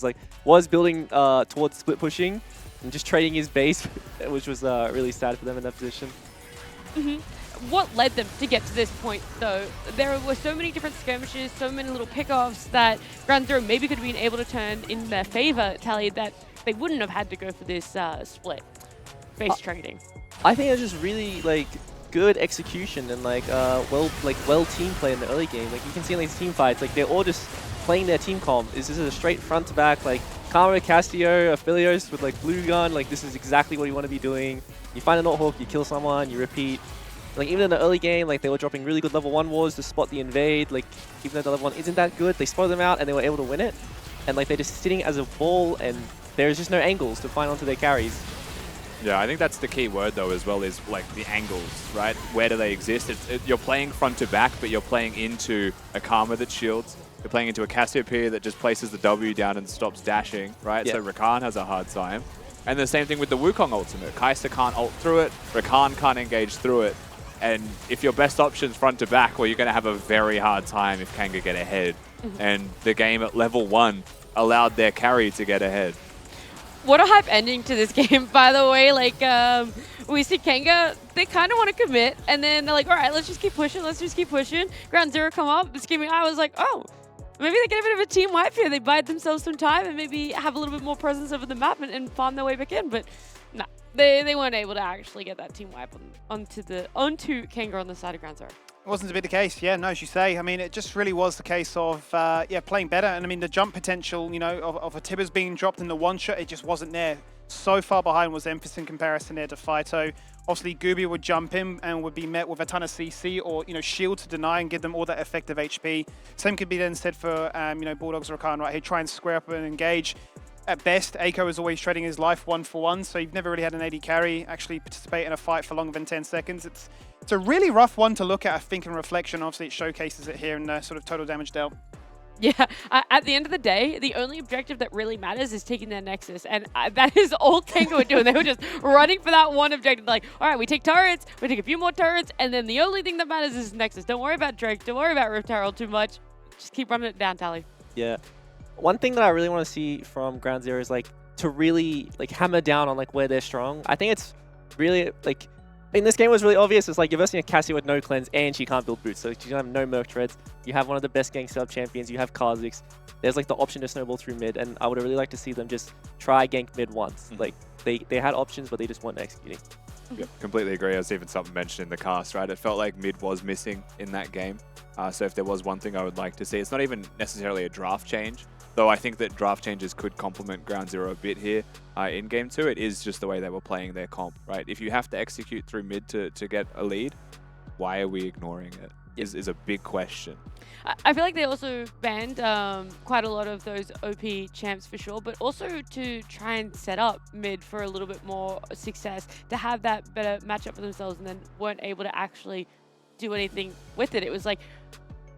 was building towards split pushing and just trading his base, which was really sad for them in that position. What led them to get to this point, though? There were so many different skirmishes, so many little pickoffs that Ground Zero maybe could have been able to turn in their favor, Tally, that they wouldn't have had to go for this split base trading. I think it was just really like good execution and like well team play in the early game. Like you can see in these team fights, like they're all just playing their team comp. This is a straight front to back, like Karma, Castillo, Aphelios with like blue gun. Like this is exactly what you want to be doing. You find a Nighthawk, you kill someone, you repeat. Like even in the early game, like they were dropping really good level 1 wards to spot the invade. Like even though the level 1 isn't that good, they spotted them out and they were able to win it. And like they're just sitting as a ball, and there's just no angles to find onto their carries. Yeah, I think that's the key word though as well, is like the angles, right? Where do they exist? You're playing front to back, but you're playing into a Karma that shields. You're playing into a Cassiopeia that just places the W down and stops dashing, right? Yeah. So Rakan has a hard time. And the same thing with the Wukong ultimate. Kai'Sa can't ult through it, Rakan can't engage through it. And if your best option's front to back, well, you're going to have a very hard time if Kanga get ahead. And the game at level 1 allowed their carry to get ahead. What a hype ending to this game, by the way. Like, we see Kanga, they kind of want to commit, and then they're like, all right, let's just keep pushing, Ground Zero come up, scheming. I was like, oh, maybe they get a bit of a team wipe here. They bide themselves some time and maybe have a little bit more presence over the map and farm their way back in, but nah. They weren't able to actually get that team wipe onto Kanga on the side of Ground Zero. It wasn't to be the case, yeah, no, as you say. I mean, it just really was the case of, yeah, playing better. And I mean, the jump potential, you know, of a Tibbers being dropped in the one shot, it just wasn't there. So far behind was Emphas in comparison there to Fido. Obviously, Gooby would jump in and would be met with a ton of CC or, you know, shield to deny and give them all that effective HP. Same could be then said for, you know, Bulldogs or Rakan right here, try and square up and engage. At best, Eiko is always trading his life 1-for-1, so you've never really had an AD carry actually participate in a fight for longer than 10 seconds. It's a really rough one to look at, I think, in reflection. Obviously, it showcases it here in the sort of total damage dealt. Yeah, at the end of the day, the only objective that really matters is taking their Nexus, and that is all Kanga were doing. They were just running for that one objective, like, all right, we take turrets, we take a few more turrets, and then the only thing that matters is Nexus. Don't worry about Drake, don't worry about Rift Herald too much. Just keep running it down, Tally. Yeah. One thing that I really want to see from Ground Zero is like to really like hammer down on like where they're strong. I think it's really like in this game it was really obvious. It's like you're versing a Cassie with no cleanse and she can't build boots, so she's gonna have no Merc treads. You have one of the best gang setup champions. You have Kha'Zix. There's like the option to snowball through mid, and I would really like to see them just try gank mid once. Like they had options, but they just weren't executing. Yep, completely agree. There's even something mentioned in the cast, right? It felt like mid was missing in that game. So if there was one thing I would like to see, it's not even necessarily a draft change, though I think that draft changes could complement Ground Zero a bit here in Game 2. It is just the way they were playing their comp, right? If you have to execute through mid to get a lead, why are we ignoring it? is a big question. I feel like they also banned quite a lot of those OP champs for sure, but also to try and set up mid for a little bit more success, to have that better matchup for themselves, and then weren't able to actually do anything with it. It was like,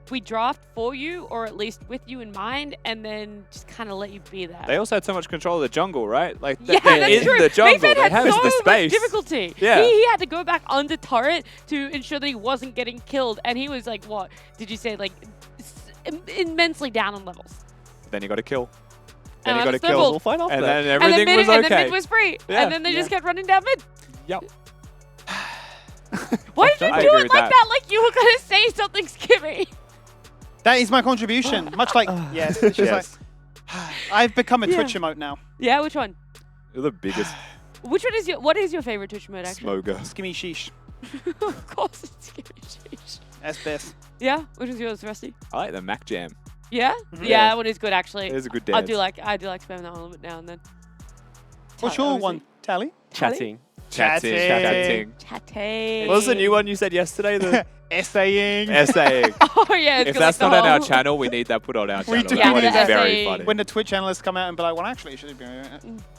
we draft for you, or at least with you in mind, and then just kind of let you be there. They also had so much control of the jungle, right? Like, Yeah, they're that's in true. the jungle. Mayfair They had have so the space. much difficulty. Yeah. He had to go back under turret to ensure that he wasn't getting killed, and he was like, what did you say, like immensely down on levels. Then you got to kill. Then And you got to snowballed. kill. We'll fight off And that. then everything was and okay. then mid was free, Yeah. and then they just kept running down mid. Yep. Why did you I do agree it with like that. that? Like you were gonna say something, Skippy. That is my contribution. Much like, yes, it's just Yes. like, I've become a Yeah. Twitch emote now. Yeah, which one? You're the biggest Which one is your? What is your favorite Twitch mode actually? smoker. Skimmy sheesh. Of course, it's Skippy Sheesh. That's best. Yeah, which is yours, Rusty? I like the Mac Jam. Yeah, Mhm. yeah, that one is good actually. It is a good dance. I do like spamming that one a little bit now and then. What's your one, Tally? Chatting. Chatting. Chatting. Chatting. What was the new one you said yesterday? The Essaying. essaying. Oh yeah, it's If got, that's like, not the on our whole- channel, we need that put on our We channel. do That one need is that. very Essaying. funny. When the Twitch analysts come out and be like, well, actually, it should be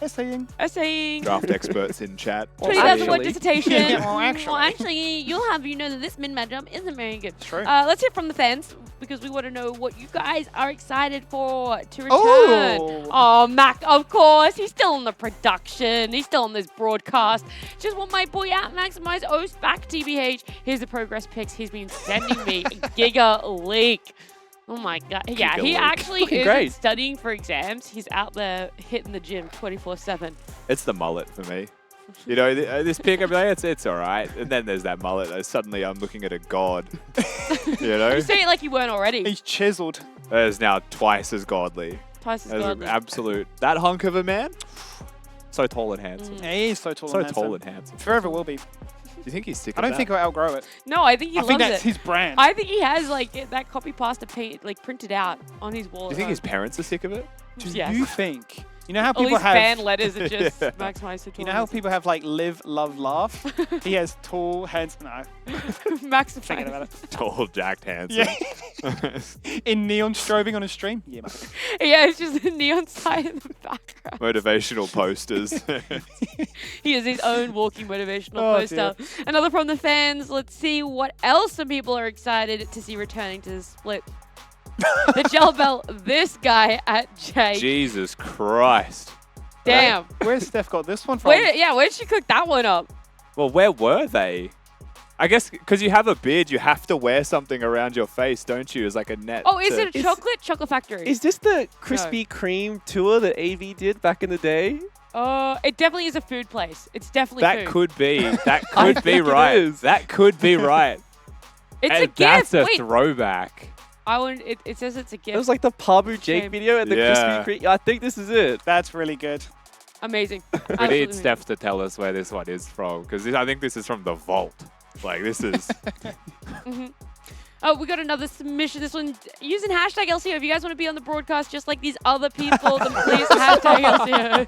essaying. Essaying. Draft experts in chat. 20,000 word Actually. dissertation. Yeah, well, actually. you'll have know that this mid matchup isn't very good. True. Let's hear from the fans because we want to know what you guys are excited for to return. Oh. Mac, of course. He's still on the production. He's still on this broadcast. Just want my boy at Maximize O's back, TBH. Here's the progress pics he's been sending me. Giga leak. Oh my god. Yeah, Giga he leak. actually Looking isn't great. studying for exams. He's out there hitting the gym 24/7. It's the mullet for me. You know, this pick, I'm like, it's all right. And then there's that mullet. Suddenly I'm looking at a god. You know? You say it like you weren't already. He's chiseled. That is now twice as godly. Twice as That is an godly. absolute. That hunk of a man, so tall and handsome. Yeah, he is so tall So and handsome. tall and handsome. Forever will be. Do you think he's sick I of don't that? think he'll outgrow it. No, I think he I loves think that's it. his brand. I think he has like that copy pasta paint like printed out on his wall. Do you think his parents are sick of it? Do Yes. you think? You know how All people these have fan letters are just Yeah. maximize You know how people have like live, love, laugh? He has tall, handsome. No, maximize. forget about it. Tall, jacked, handsome. Yeah. In neon strobing on a stream. Yeah. man. Yeah, it's just a neon sign in the background. Motivational posters. He is his own walking motivational Oh, poster. Another from the fans. Let's see what else some people are excited to see returning to the split. The gel belt, this guy at J. Jesus Christ. Damn. Where's Steph got this one from? Where'd she cook that one up? Well, where were they? I guess because you have a beard, you have to wear something around your face, don't you? As like a net. Oh, is to- it a chocolate? Chocolate Factory. Is this the Krispy Kreme tour that AV did back in the day? It definitely is a food place. It's definitely That food. could be. That I could be think it right. is. That could be right. It's And a gift. that's a Wait, throwback. it says it's a gift. It was like the Pabu Jake Shame. video and the Yeah. Krispy Kreme. I think this is it. That's really good. Amazing. We Absolutely need Steph to tell us where this one is from because I think this is from the vault. Like this is. Mhm. Oh, we got another submission. This one using hashtag LCO. If you guys want to be on the broadcast just like these other people, then please hashtag LCO.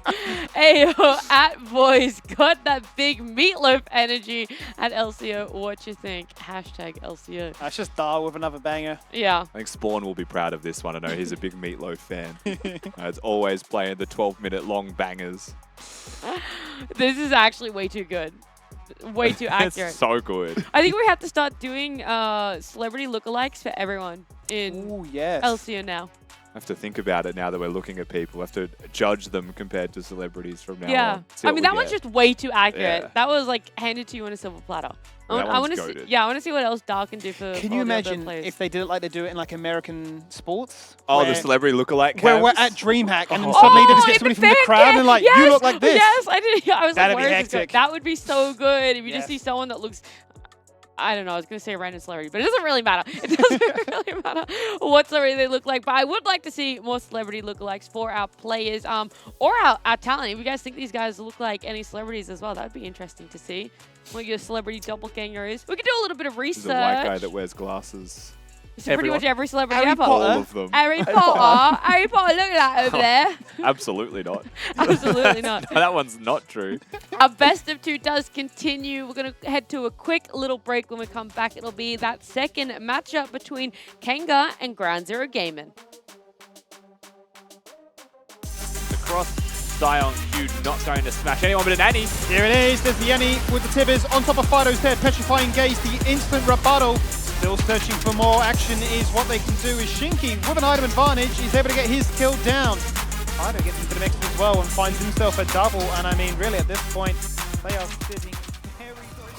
Ayo, at boys, got that big meatloaf energy at LCO. What you think? Hashtag LCO. That's just Dar with another banger. Yeah. I think Spawn will be proud of this one. I know he's a big Meatloaf fan. It's always playing the 12-minute long bangers. This is actually way too good. Way too accurate. It's so good. I think we have to start doing celebrity lookalikes for everyone in Oh yes. LCO now. I have to think about it now that we're looking at people. I have to judge them compared to celebrities from now Yeah. on. See I what mean, we that one's get. just way too accurate. Yeah. That was like handed to you on a silver platter. That I one's want to see, goated. yeah, I want to see what else Dark can do for Can all you the other imagine players. if they did it like they do it in like American sports? Oh, where, the celebrity lookalike where we're cabs? at DreamHack and then Oh. suddenly they just in get somebody from the fan crowd cam. and like, yes, you look like this. Yes, I did. I was That'd like, be where is this going? hectic. That would be so good if you Yes. just see someone that looks. I don't know. I was going to say a random celebrity, but it doesn't really matter. It doesn't really matter what celebrity they look like. But I would like to see more celebrity lookalikes for our players, or our talent. If you guys think these guys look like any celebrities as well, that would be interesting to see. What your celebrity doppelganger is. We could do a little bit of He's research. a white guy that wears glasses. So pretty much every celebrity Harry ever. Potter. All of them. Harry Potter. Harry Potter, look at that over there. Absolutely not. Absolutely not. That one's not true. Our best of two does continue. We're going to head to a quick little break. When we come back, it'll be that second matchup between Kanga and Ground Zero Gaming. The cross, Zion Q not going to smash anyone but an Annie. Here it is. There's the Annie with the Tibbers on top of Fido's head. Petrifying Gaze, the instant rebuttal. Still searching for more action is what they can do. Is Shinky with an item advantage. He's able to get his kill down. Fido gets into the mix as well and finds himself a double. And I mean, really, at this point, they are sitting very good.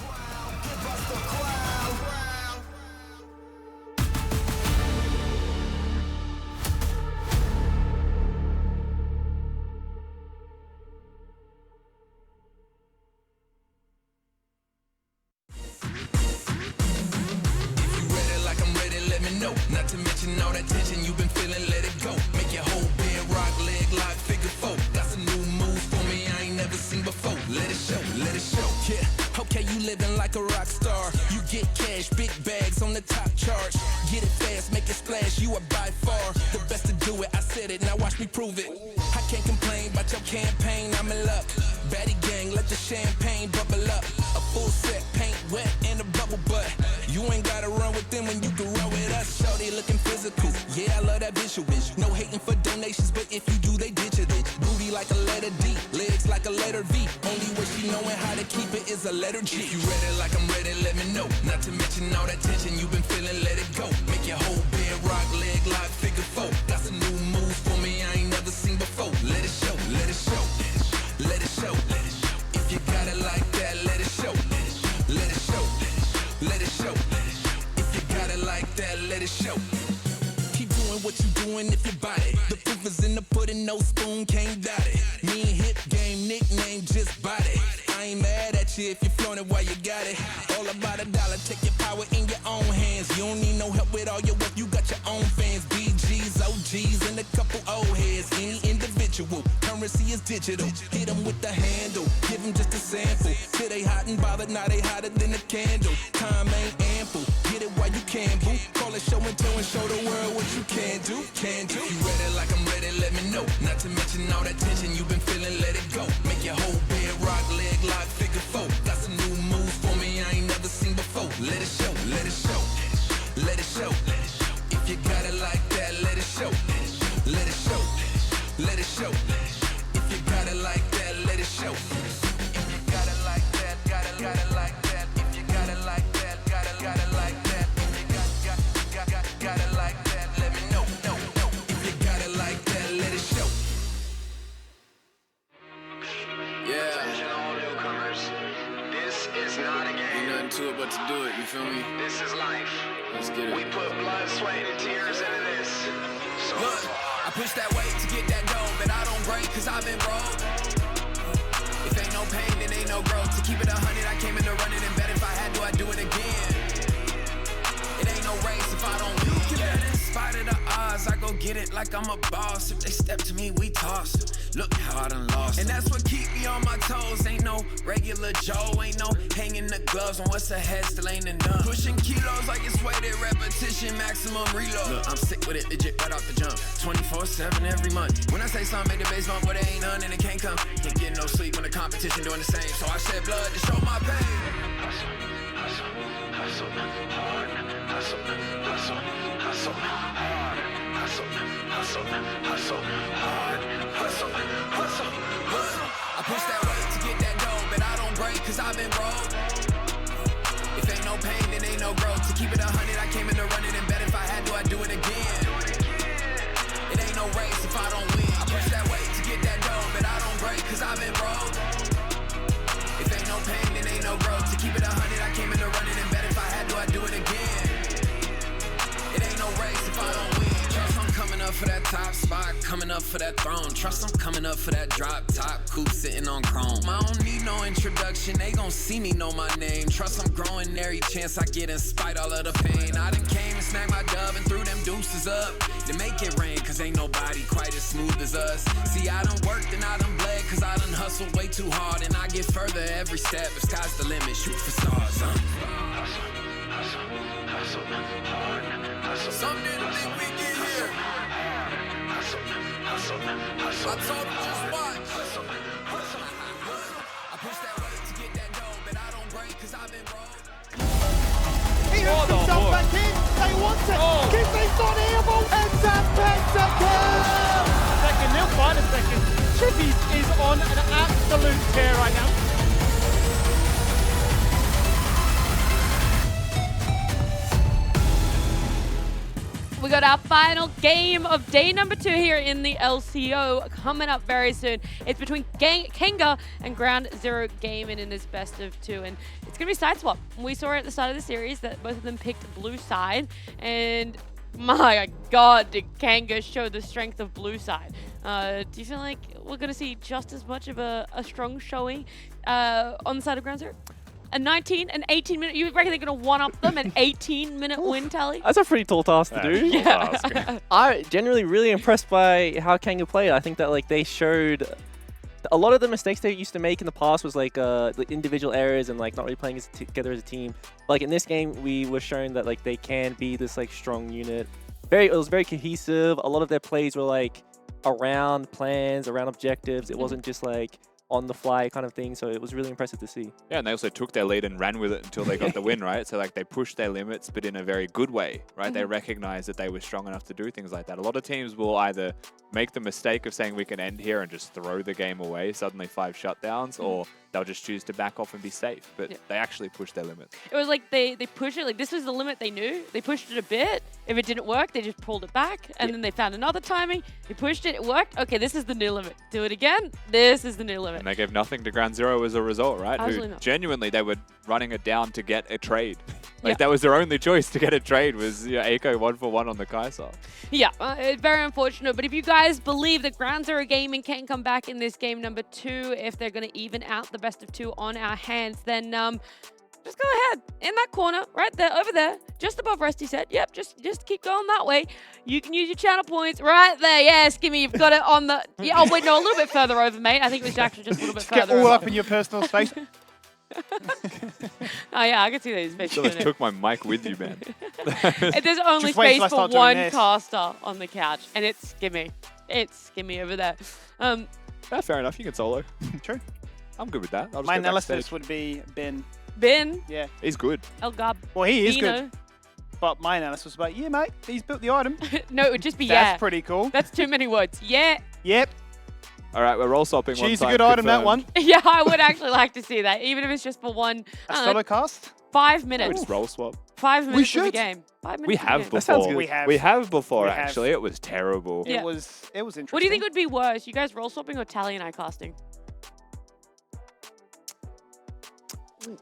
Not to mention all that tension you've been feeling, let it go. Make your whole bed rock, leg lock, figure four. Got some new moves for me I ain't never seen before. Let it show, let it show. Yeah, okay, you living like a rock star. You get cash, big bags on the top charge. Get it fast, make it splash, you are by far the best to do it. I said it, now watch me prove it. I can't complain about your campaign, I'm in luck. Baddie gang, let the champagne bubble up. A full set, paint wet in a bubble butt. You ain't gotta run with them when you can run with us. Shorty looking physical, yeah, I love that visual. No hating for donations, but if you do, they digital. Booty like a letter D, legs like a letter V. Only way she knowing how to keep it is a letter G. If you ready like I'm ready, let me know. Not to mention all that tension you've been feeling, let it go. Make your whole bed rock, leg lock, figure four. Got some new moves for me I ain't never seen before. Let it show, let it show, let it show. If you got it like that, let it show. Let it show, let it show. If you got it like that, let it show. Keep doing what you doing if you bought it. The proof is in the pudding, no spoon, can't doubt it. Me and Hip Game, nickname, just bought it. I ain't mad at you if you flown it while you got it. All about $1, take your power in your own hands. You don't need no help with all your work, you got your own fans. BGs, OGs, and a couple old heads. Any individual, currency is digital. Hit them with the handle, give them just a sample. Till they hot and bothered, now they hotter than a candle. Time ain't ample, get it while you can, boo. Call it show and tell and show the world what you can do, can do. If you ready like I'm ready, let me know. Not to mention all that tension you've been feeling, let it go. Make your whole bed rock, leg lock, figure four. Got some new moves for me I ain't never seen before. Let it show, let it show, let it show. If you got it like that, let it show. Let it show, let it show. If you got it like that, let it show. If you got it like that, got it like that. If you got it like that, got it like that. If you got it like that, let me know. If you got it like that, let it show. Yeah. Attention all newcomers. This is not a game. Ain't nothing to it but to do it, you feel me? This is life. Let's get it. We put blood, sweat, and tears into this. So look, I push that weight to get that dough, but I don't break cause I've been broke. If ain't no pain, then ain't no growth. To keep it 100, I came in to run it and bet if I had to, I'd do it again. It ain't no race if I don't win. In spite of the odds, I go get it like I'm a boss. If they step to me, we toss. Look how I done lost. And that's what keep me on my toes. Ain't no regular Joe, ain't no hanging the gloves on what's ahead, still ain't enough. Pushing kilos like it's weighted repetition, maximum reload. Look, I'm sick with it, legit right off the jump. 24/7 every month. When I say something, make the bass bump, but there ain't none and it can't come. Can't get no sleep when the competition doing the same. So I shed blood to show my pain. Hustle, hustle, hard. Hustle, hustle, hustle, hard. Hustle, hustle, hustle, hard. Hustle, hustle, hustle. I push that weight to get that dough, but I don't break cause I've been broke. If ain't no pain, then ain't no growth. To keep it 100, I came in to run it and bet if I had to, I'd do it again. It ain't no race if I don't win. I push that weight to get that dough, but I don't break cause I've been broke. If ain't no pain, then ain't no growth. To keep it 100, I came in to run it and bet if I had to, I'd do it again. It ain't no race if I don't win. Trust I'm coming up for that top spot, coming up for that throne. Trust I'm coming up for that drop top, coupe sitting on chrome. I don't need no introduction, they gon' see me know my name. Trust I'm growing every chance I get in spite all of the pain. I done came and snagged my dub and threw them deuces up to make it rain, cause ain't nobody quite as smooth as us. See, I done worked and I done bled, cause I done hustled way too hard. And I get further every step, if sky's the limit, shoot for stars, huh? Hustle, hustle, hustle, hard. Some didn't think we get here. I told them just watch. I push that weight to get that dough, but I don't break cause I've been broke. He hooks himself back in. They want it. Kingsley's not able. It's a pentakill. Second, they'll find a second. Chippies is on an absolute tear right now. We got our final game of day number 2 here in the LCO coming up very soon. It's between Kanga and Ground Zero Gaming in this best of 2, and it's gonna be side swap. We saw at the start of the series that both of them picked blue side, and my God, did Kanga show the strength of blue side. Do you feel like we're gonna see just as much of a strong showing on the side of Ground Zero? An 18-minute, you reckon they're going to one-up them, an 18-minute win tally? That's a pretty tall task to do. Yeah. I'm generally really impressed by how Kanga played. I think that like they showed a lot of the mistakes they used to make in the past was like the individual errors and like not really playing together as a team. But, like in this game, we were shown that like they can be this like strong unit. It was very cohesive. A lot of their plays were like around plans, around objectives. It wasn't just like on the fly kind of thing, so it was really impressive to see. Yeah, and they also took their lead and ran with it until they got the win, right? So like they pushed their limits, but in a very good way, right? They recognized that they were strong enough to do things like that. A lot of teams will either make the mistake of saying we can end here and just throw the game away, suddenly 5 shutdowns, or they'll just choose to back off and be safe. But they actually pushed their limits. It was like they pushed it, like this was the limit they knew. They pushed it a bit. If it didn't work, they just pulled it back. And then they found another timing. They pushed it, it worked. Okay, this is the new limit. Do it again. This is the new limit. And they gave nothing to Ground Zero as a result, right? Absolutely Who not. genuinely, they were running it down to get a trade. Like that was their only choice to get a trade was Eiko 1-for-1 on the Kaiser. Yeah, it's very unfortunate. But if you guys believe that Ground Zero Gaming can come back in this game number 2, if they're going to even out the best of 2 on our hands, then just go ahead. In that corner, right there, over there, just above Rusty said. Yep, just keep going that way. You can use your channel points right there. Yeah, Skimmy, you've got it on the... Yeah, oh, wait, no, a little bit further over, mate. I think it was actually just a little bit Get further all over. up in your personal space. Oh, yeah, I can see that he's space. You just took my mic with you, man. There's only Just wait till I space for start doing one this. caster on the couch, and it's Skimmy. It's Skimmy over there. Fair enough, you can solo. True. I'm good with that. I'll just My go analysis backstage. would be Ben. Ben, Yeah. He's good. El Gab, Well, he is Dino. good. But my analysis was about, yeah, mate, he's built the item. No, it would just be That's yeah. pretty cool. That's too many words. Yeah. Yep. All right, we're roll swapping one She's a time. good item, that confirmed. one. Yeah, I would actually like to see that, even if it's just for one, A I don't solo know, cast? 5 We minutes. just roll swap. 5 minutes of the should. game. 5 minutes We of the have game. That sounds before. good. We have. We have before, We have. actually. It was terrible. Yeah. It was interesting. What do you think would be worse? You guys roll swapping or Tally and I casting?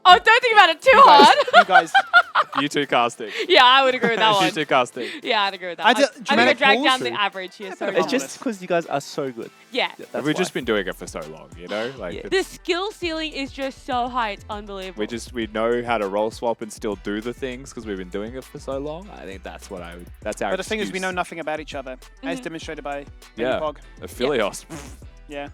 Oh, don't think about it too hard. You guys. You two casting. Yeah, I would agree with that You one. two casting. Yeah, I'd agree with that. I I did- think I dramatic dragged down pause. the average here. So It's It's much. just because you guys are so good. Yeah. That's We've why. just been doing it for so long, you know? Like The skill ceiling is just so high, it's unbelievable. we know how to roll swap and still do the things because we've been doing it for so long. I think that's what that's our But the thing is, we excuse. know nothing about each other, as Mhm. demonstrated by Yeah. Pog. Affilios. Yeah.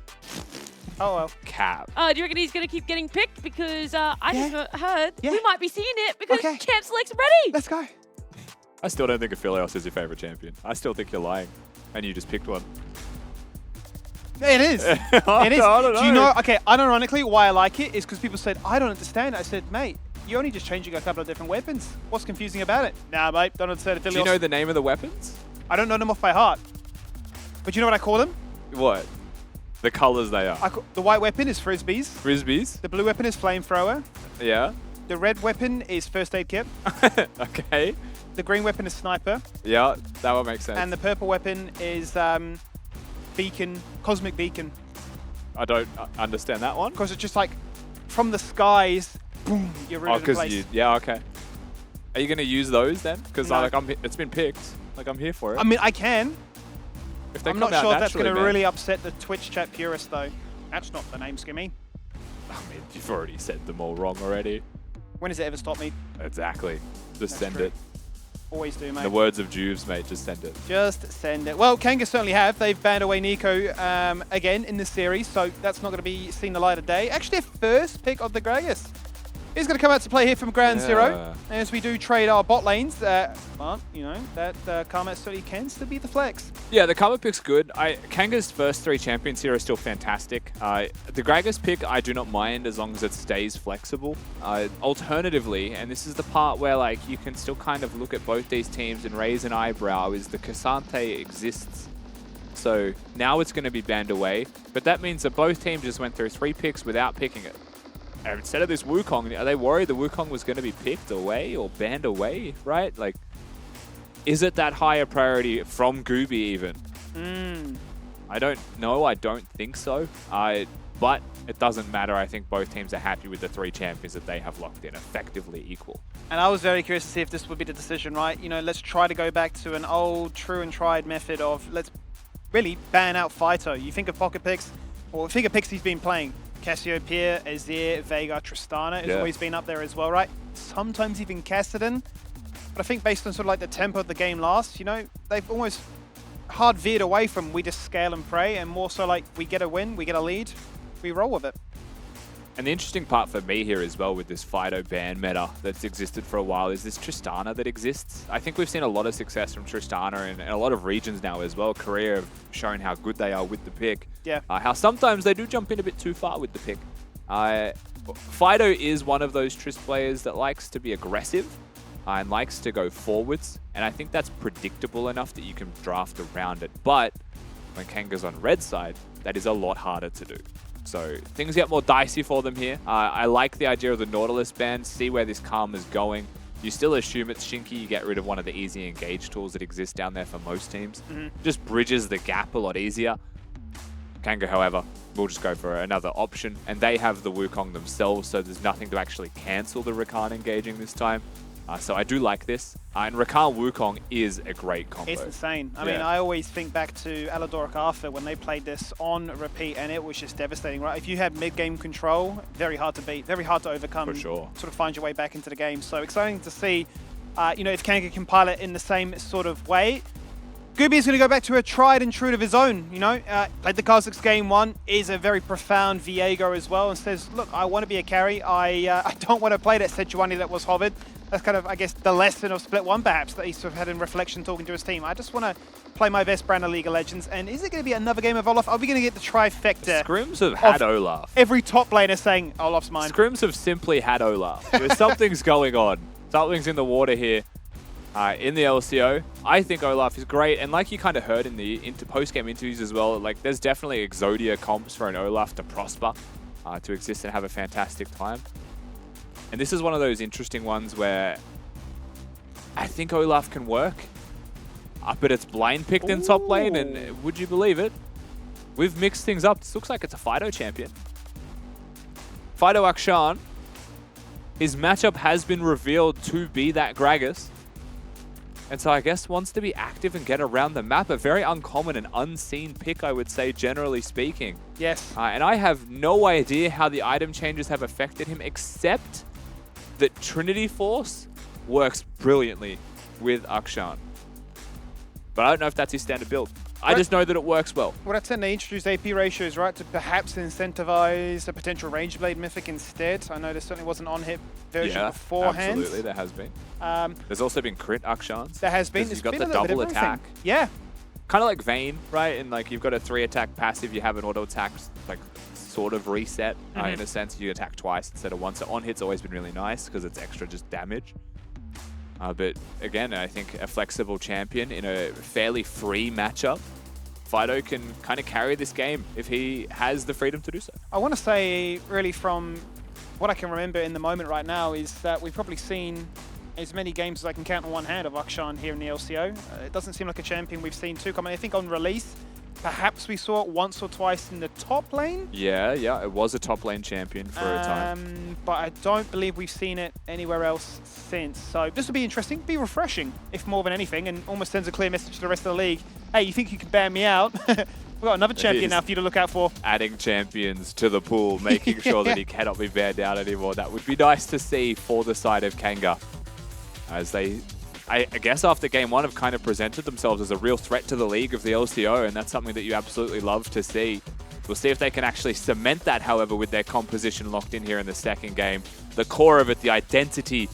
Oh, well. Cap. Do you reckon he's going to keep getting picked? Because I just heard Yeah. we might be seeing it because Okay. Champ Select's ready. Let's go. I still don't think Affilios is your favorite champion. I still think you're lying. And you just picked one. It is. It is. I don't Do you know? Okay, unironically, why I like it is because people said, I don't understand. I said, mate, you're only just changing a couple of different weapons. What's confusing about it? Nah, mate, don't understand. Do you know the name of the weapons? I don't know them off by heart. But you know what I call them? What? The colors they are. The white weapon is frisbees. Frisbees? The blue weapon is flamethrower. Yeah. The red weapon is first aid kit. Okay. The green weapon is sniper. Yeah, that would make sense. And the purple weapon is beacon, cosmic beacon. I don't understand that one. Because it's just like from the skies, boom, you're Oh, rooted in because place. you. Yeah, okay. Are you going to use those then? Because No. it's been picked. Like I'm here for it. I mean, I can. if they I'm come not out sure if that's naturally, going to man. really upset the Twitch chat purists, though. That's not the name, Skimmy. I mean, you've already said them all wrong already. When does it ever stop me? Exactly. Just That's send true. it. Always do, mate. The words of Juves, mate. Just send it. Just send it. Well, Kanga certainly have. They've banned away Nico again in this series, so that's not going to be seen the light of day. Actually, their first pick of the Gragas. He's going to come out to play here from Ground Zero, as we do trade our bot lanes. But, you know, that Karma certainly can still be the flex. Yeah, the Karma pick's good. Kanga's first 3 champions here are still fantastic. The Gragas pick, I do not mind as long as it stays flexible. Alternatively, and this is the part where like you can still kind of look at both these teams and raise an eyebrow, is the Cassante exists. So now it's going to be banned away, but that means that both teams just went through 3 picks without picking it. Instead of this Wukong, are they worried the Wukong was going to be picked away or banned away, right? Like, is it that higher priority from Gooby even? I don't know. I don't think so. But it doesn't matter. I think both teams are happy with the 3 champions that they have locked in, effectively equal. And I was very curious to see if this would be the decision, right? You know, let's try to go back to an old, true and tried method of let's really ban out Fighto. You think of pocket picks, or think of picks he's been playing. Cassiopeia, Azir, Veigar, Tristana has always been up there as well, right? Sometimes even Kassadin. But I think based on sort of like the tempo of the game last, you know, they've almost hard veered away from we just scale and pray, and more so like we get a win, we get a lead, we roll with it. And the interesting part for me here as well with this Fido ban meta that's existed for a while is this Tristana that exists. I think we've seen a lot of success from Tristana and a lot of regions now as well. Korea have shown how good they are with the pick. Yeah. How sometimes they do jump in a bit too far with the pick. Fido is one of those Trist players that likes to be aggressive and likes to go forwards. And I think that's predictable enough that you can draft around it. But when Kanga's on red side, that is a lot harder to do. So things get more dicey for them here. I like the idea of the Nautilus ban, see where this Karma's going. You still assume it's Shinky, you get rid of one of the easy engage tools that exist down there for most teams. Just bridges the gap a lot easier. Kanga, however, will just go for another option. And they have the Wukong themselves, so there's nothing to actually cancel the Rakan engaging this time. So I do like this. And Rakan Wukong is a great combo. It's insane. I mean, I always think back to Aladoric Arthur when they played this on repeat, and it was just devastating, right? If you had mid-game control, very hard to beat, very hard to overcome. For sure. Sort of find your way back into the game. So exciting to see, you know, if Kanga can pilot in the same sort of way. Gooby is going to go back to a tried and true of his own, you know. Played the Kha'Zix game 1, is a very profound Viego as well, and says, look, I want to be a carry. I don't want to play that Sejuani that was hovered. That's kind of, I guess, the lesson of Split 1, perhaps, that he sort of had in reflection talking to his team. I just want to play my best brand of League of Legends. And is it going to be another game of Olaf? Are we going to get the trifecta? Scrims have had Olaf. Every top laner saying, Olaf's mine. Scrims have simply had Olaf. Something's going on. Something's in the water here. In the LCO, I think Olaf is great, and like you kind of heard in the post-game interviews as well, like there's definitely Exodia comps for an Olaf to prosper, to exist and have a fantastic time. And this is one of those interesting ones where I think Olaf can work, but it's blind picked in top lane, and would you believe it? We've mixed things up. This looks like it's a Fido champion. Fido Akshan, his matchup has been revealed to be that Gragas. And so I guess wants to be active and get around the map. A very uncommon and unseen pick, I would say, generally speaking. Yes. And I have no idea how the item changes have affected him, except that Trinity Force works brilliantly with Akshan. But I don't know if that's his standard build. I just know that it works well. Well, that's when they introduced AP ratios, right, to perhaps incentivize a potential Range Blade Mythic instead. I know there certainly was an on-hit version beforehand. Absolutely, there has been. There's also been crit Akshans. There has been. You've got the double attack. Yeah. Kind of like Vayne, right? And like you've got a 3-attack passive, you have an auto attack, like sort of reset in a sense. You attack twice instead of once. So on-hit's always been really nice because it's extra just damage. But again, I think a flexible champion in a fairly free matchup, Fido can kind of carry this game if he has the freedom to do so. I want to say, really, from what I can remember in the moment right now, is that we've probably seen as many games as I can count on one hand of Akshan here in the LCO. It doesn't seem like a champion we've seen too common. I think on release, perhaps we saw it once or twice in the top lane. Yeah, it was a top lane champion for a time. But I don't believe we've seen it anywhere else since. So this will be interesting, be refreshing, if more than anything, and almost sends a clear message to the rest of the league. Hey, you think you can ban me out? We've got another champion now for you to look out for. Adding champions to the pool, making sure that he cannot be banned out anymore. That would be nice to see for the side of Kanga. As they, I guess after game 1 have kind of presented themselves as a real threat to the league of the LCO, and that's something that you absolutely love to see. We'll see if they can actually cement that, however, with their composition locked in here in the second game. The core of it, the identity,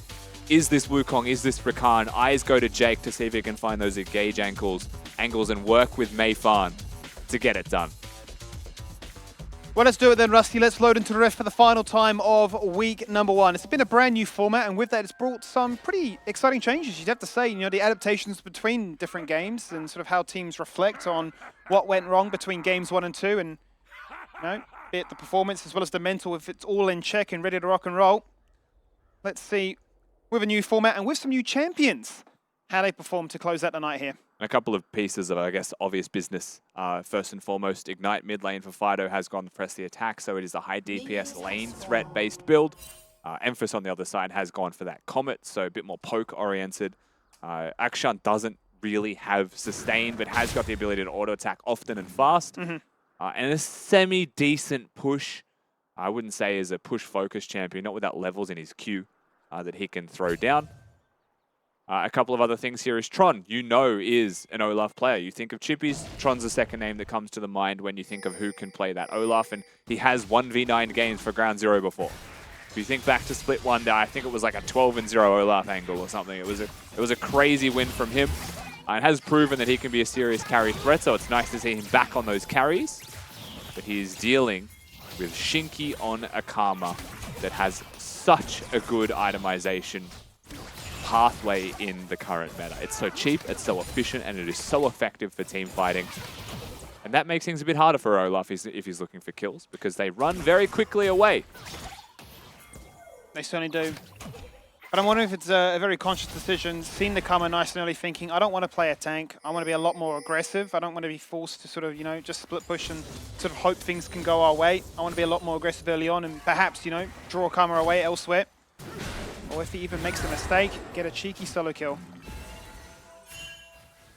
is this Wukong, is this Rakan? Eyes go to Jake to see if he can find those engage angles and work with Mei Fan to get it done. Well, let's do it then, Rusty. Let's load into the ref for the final time of week number 1. It's been a brand new format, and with that, it's brought some pretty exciting changes, you'd have to say. You know, the adaptations between different games and sort of how teams reflect on what went wrong between games 1 and 2, and you know, be it the performance as well as the mental, if it's all in check and ready to rock and roll. Let's see, with a new format and with some new champions, how they perform to close out the night here. And a couple of pieces of, I guess, obvious business. First and foremost, Ignite mid lane for Fido has gone to press the attack, so it is a high DPS lane threat-based build. Emphas on the other side has gone for that Comet, so a bit more poke-oriented. Akshan doesn't really have sustain, but has got the ability to auto-attack often and fast. And a semi-decent push, I wouldn't say is a push-focused champion, not without levels in his queue that he can throw down. A couple of other things here is Tron, you know, is an Olaf player. You think of Chippies, Tron's the second name that comes to the mind when you think of who can play that Olaf, and he has 1v9 games for Ground Zero before. If you think back to Split 1, I think it was like a 12-0 Olaf angle or something. It was a crazy win from him. And has proven that he can be a serious carry threat, so it's nice to see him back on those carries. But he's dealing with Shinky on a Karma that has such a good itemization pathway in the current meta. It's so cheap, it's so efficient, and it is so effective for team fighting. And that makes things a bit harder for Olaf if he's looking for kills, because they run very quickly away. They certainly do. But I'm wondering if it's a very conscious decision, seeing the Karma nice and early, thinking, I don't want to play a tank, I want to be a lot more aggressive, I don't want to be forced to sort of, you know, just split push and sort of hope things can go our way. I want to be a lot more aggressive early on and perhaps, you know, draw Karma away elsewhere. Or if he even makes a mistake, get a cheeky solo kill.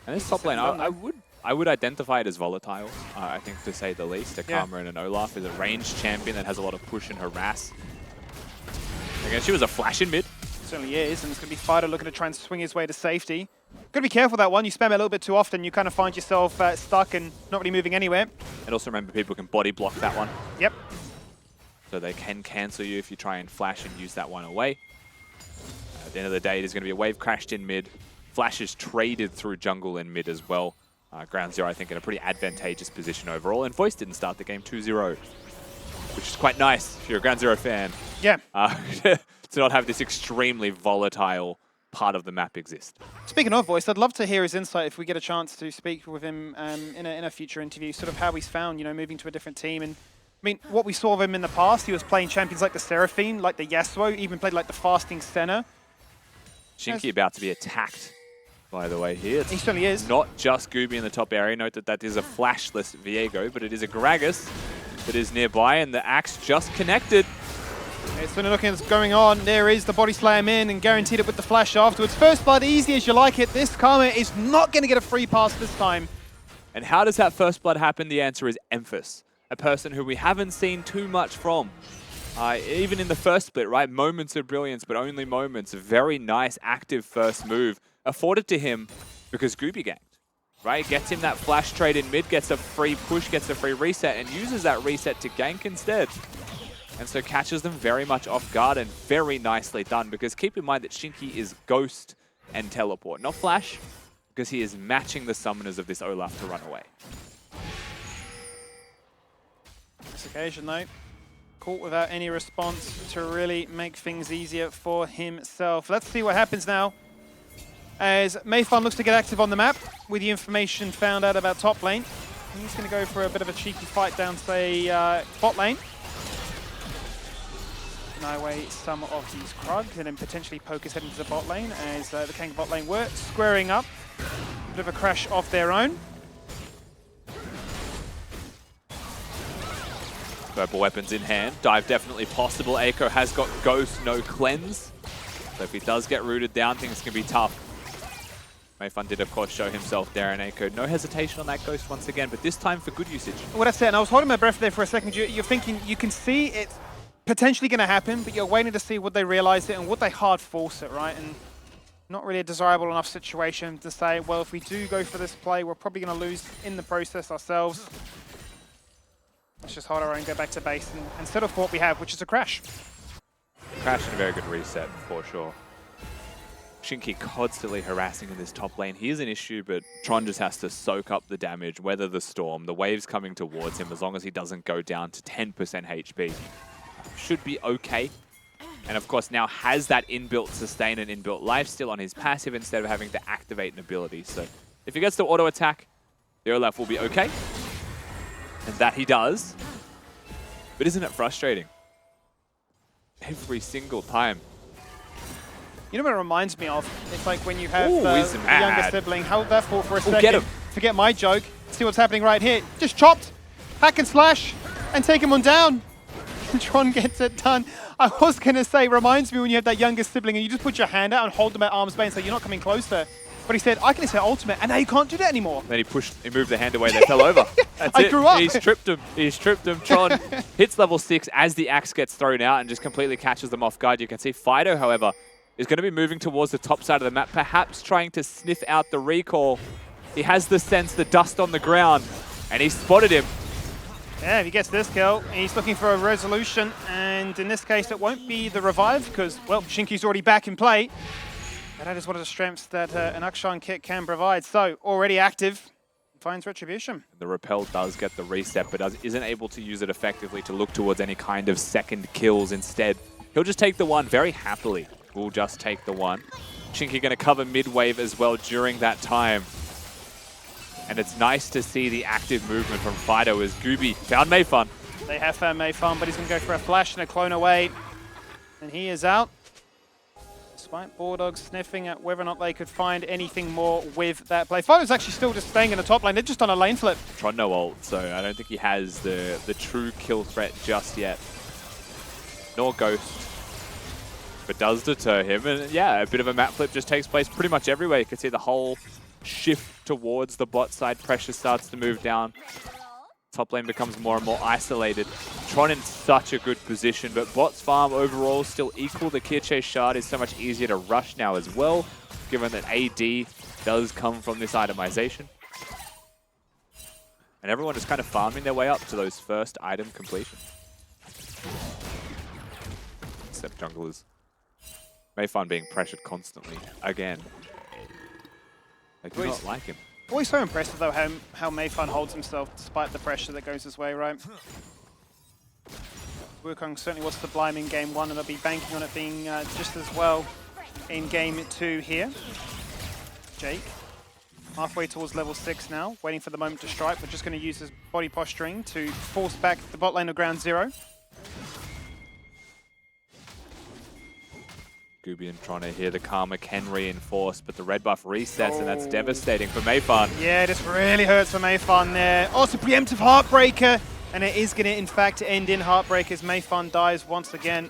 And this top lane, I would identify it as volatile, I think, to say the least. A Karma and an Olaf is a ranged champion that has a lot of push and harass. Again, she was a flash in mid. Certainly is, and it's going to be Fido looking to try and swing his way to safety. Got to be careful that one. You spam it a little bit too often, you kind of find yourself stuck and not really moving anywhere. And also remember, people can body block that one. Yep. So they can cancel you if you try and flash and use that one away. At the end of the day, there's going to be a wave crashed in mid. Flash is traded through jungle in mid as well. Ground Zero, I think, in a pretty advantageous position overall. And Voice didn't start the game 2-0, which is quite nice if you're a Ground Zero fan. Yeah. To not have this extremely volatile part of the map exist. Speaking of Voice, I'd love to hear his insight if we get a chance to speak with him in a future interview, sort of how he's found, you know, moving to a different team. And I mean, what we saw of him in the past, he was playing champions like the Seraphine, like the Yasuo, even played like the Fasting Senna. Shinky about to be attacked, by the way, here. He certainly is. Not just Gooby in the top area. Note that that is a flashless Viego, but it is a Gragas that is nearby, and the axe just connected. It's been looking at what's going on. There is the body slam in and guaranteed it with the flash afterwards. First blood, easy as you like it. This Karma is not going to get a free pass this time. And how does that first blood happen? The answer is Emphas, a person who we haven't seen too much from. Even in the first split, right? Moments of brilliance, but only moments. A very nice, active first move afforded to him because Gooby ganked, right? Gets him that flash trade in mid, gets a free push, gets a free reset, and uses that reset to gank instead. And so catches them very much off guard, and very nicely done, because keep in mind that Shinky is Ghost and Teleport, not Flash, because he is matching the summoners of this Olaf to run away. This occasion though, caught without any response to really make things easier for himself. Let's see what happens now, as Mei Fan looks to get active on the map with the information found out about top lane. He's going to go for a bit of a cheeky fight down, say, bot lane. Deny away some of these Krugs and then potentially poke his head into the bot lane as the Kanga bot lane were squaring up. Bit of a crash of their own. Purple weapons in hand. Dive definitely possible. Eiko has got Ghost, no cleanse. So if he does get rooted down, things can be tough. Mei Fan did, of course, show himself there, and Eiko, no hesitation on that Ghost once again, but this time for good usage. Well, that's it. And I was holding my breath there for a second. You're thinking, you can see it's potentially going to happen, but you're waiting to see would they realize it and would they hard force it, right? And not really a desirable enough situation to say, well, if we do go for this play, we're probably going to lose in the process ourselves. Let's just hold our own, go back to base, and settle for what we have, which is a crash. Crash and a very good reset, for sure. Shinky constantly harassing in this top lane. He is an issue, but Tron just has to soak up the damage, weather the storm. The wave's coming towards him as long as he doesn't go down to 10% HP. Should be okay. And of course now has that inbuilt sustain and inbuilt life still on his passive instead of having to activate an ability. So if he gets to auto attack, the Olaf will be okay. And that he does. But isn't it frustrating? Every single time. You know what it reminds me of? It's like when you have Ooh, the he's mad. younger sibling. Hold that for a second. Get him. Forget my joke. See what's happening right here. Just chopped, hack and slash, and take him on down. Tron gets it done. I was going to say, reminds me when you have that younger sibling and you just put your hand out and hold them at arm's length so you're not coming closer. But he said, I can hit ultimate, and now you can't do that anymore. Then he moved the hand away, they fell over. That's it. grew up. He's tripped him. Tron hits level 6 as the axe gets thrown out and just completely catches them off guard. You can see Fido, however, is going to be moving towards the top side of the map, perhaps trying to sniff out the recall. He has the sense, the dust on the ground, and he spotted him. Yeah, if he gets this kill, he's looking for a resolution, and in this case, it won't be the revive, because, well, Shinky's already back in play. And that is one of the strengths that an Akshan kit can provide. So, already active, finds Retribution. The Repel does get the reset, but isn't able to use it effectively to look towards any kind of second kills instead. He'll just take the one very happily. We'll just take the one. Shinky going to cover mid-wave as well during that time. And it's nice to see the active movement from Fido as Gooby found Mayfun. They have found Mayfun, but he's going to go for a flash and a clone away. And he is out. Despite Bulldogs sniffing at whether or not they could find anything more with that play. Fido's actually still just staying in the top lane. They're just on a lane flip. Tron no ult, so I don't think he has the true kill threat just yet. Nor Ghost. But does deter him. And yeah, a bit of a map flip just takes place pretty much everywhere. You can see the whole shift towards the bot side. Pressure starts to move down. Top lane becomes more and more isolated. Tron in such a good position, but bot's farm overall still equal. The Kirche Shard is so much easier to rush now as well, given that AD does come from this itemization. And everyone is kind of farming their way up to those first item completion. Except junglers. Mayfun being pressured constantly again. I do not like him. Always so impressive, though, how Mayfun holds himself despite the pressure that goes his way, right? Wukong certainly was sublime in game 1, and they'll be banking on it being just as well in game 2 here. Jake, halfway towards level 6 now, waiting for the moment to strike. We're just going to use his body posturing to force back the bot lane of ground 0. Gooby and Tron here. The Karma can reinforce, but the red buff resets, and that's devastating for Mayfun. Yeah, this really hurts for Mayfun there. Also, preemptive Heartbreaker, and it is going to, in fact, end in Heartbreaker as Mayfun dies once again.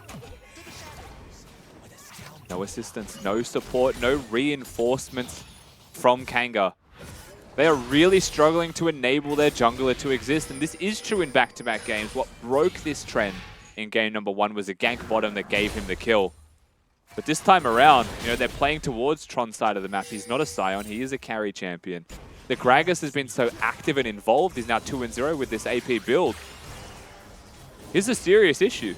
No assistance, no support, no reinforcements from Kanga. They are really struggling to enable their jungler to exist, and this is true in back-to-back games. What broke this trend in game number 1 was a gank bottom that gave him the kill. But this time around, you know, they're playing towards Tron's side of the map. He's not a Scion, he is a carry champion. The Gragas has been so active and involved. He's now 2-0 with this AP build. Here's a serious issue.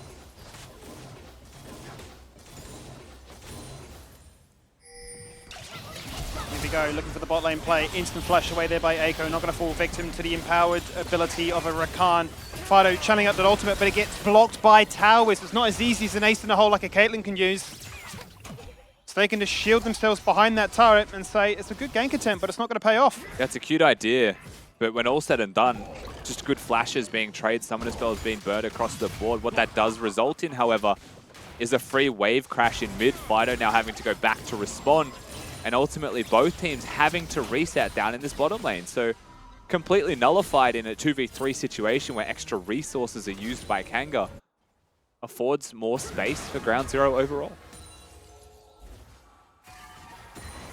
Here we go, looking for the bot lane play. Instant flash away there by Eiko. Not going to fall victim to the empowered ability of a Rakan. Fido channeling up that ultimate, but it gets blocked by towers. It's not as easy as an ace in the hole like a Caitlyn can use. So they can just shield themselves behind that turret and say, it's a good gank attempt, but it's not going to pay off. That's a cute idea, but when all said and done, just good flashes being traded, summoner spells being burned across the board. What that does result in, however, is a free wave crash in mid. Fido now having to go back to respond, and ultimately both teams having to reset down in this bottom lane. So completely nullified in a 2v3 situation where extra resources are used by Kanga. Affords more space for ground 0 overall.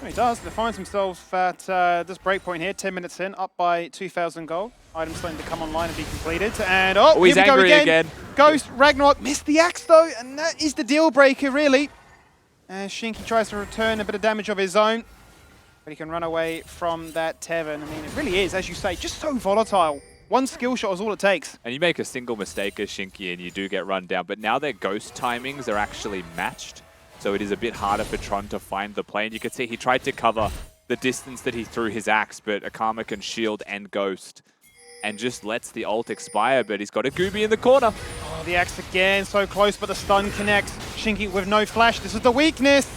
He does. They find themselves at this breakpoint here, 10 minutes in, up by 2,000 gold. Items starting to come online and be completed. And oh, he's here we angry go again. again. Ghost, Ragnarok, missed the axe though, and that is the deal breaker, really. And Shinky tries to return a bit of damage of his own, but he can run away from that Tevin. I mean, it really is, as you say, just so volatile. One skill shot is all it takes. And you make a single mistake as Shinky and you do get run down, but now their ghost timings are actually matched. So it is a bit harder for Tron to find the play. And you can see he tried to cover the distance that he threw his axe, but Akama can shield and ghost and just lets the ult expire, but he's got a Gooby in the corner. Oh, the axe again, so close, but the stun connects. Shinky with no flash, this is the weakness.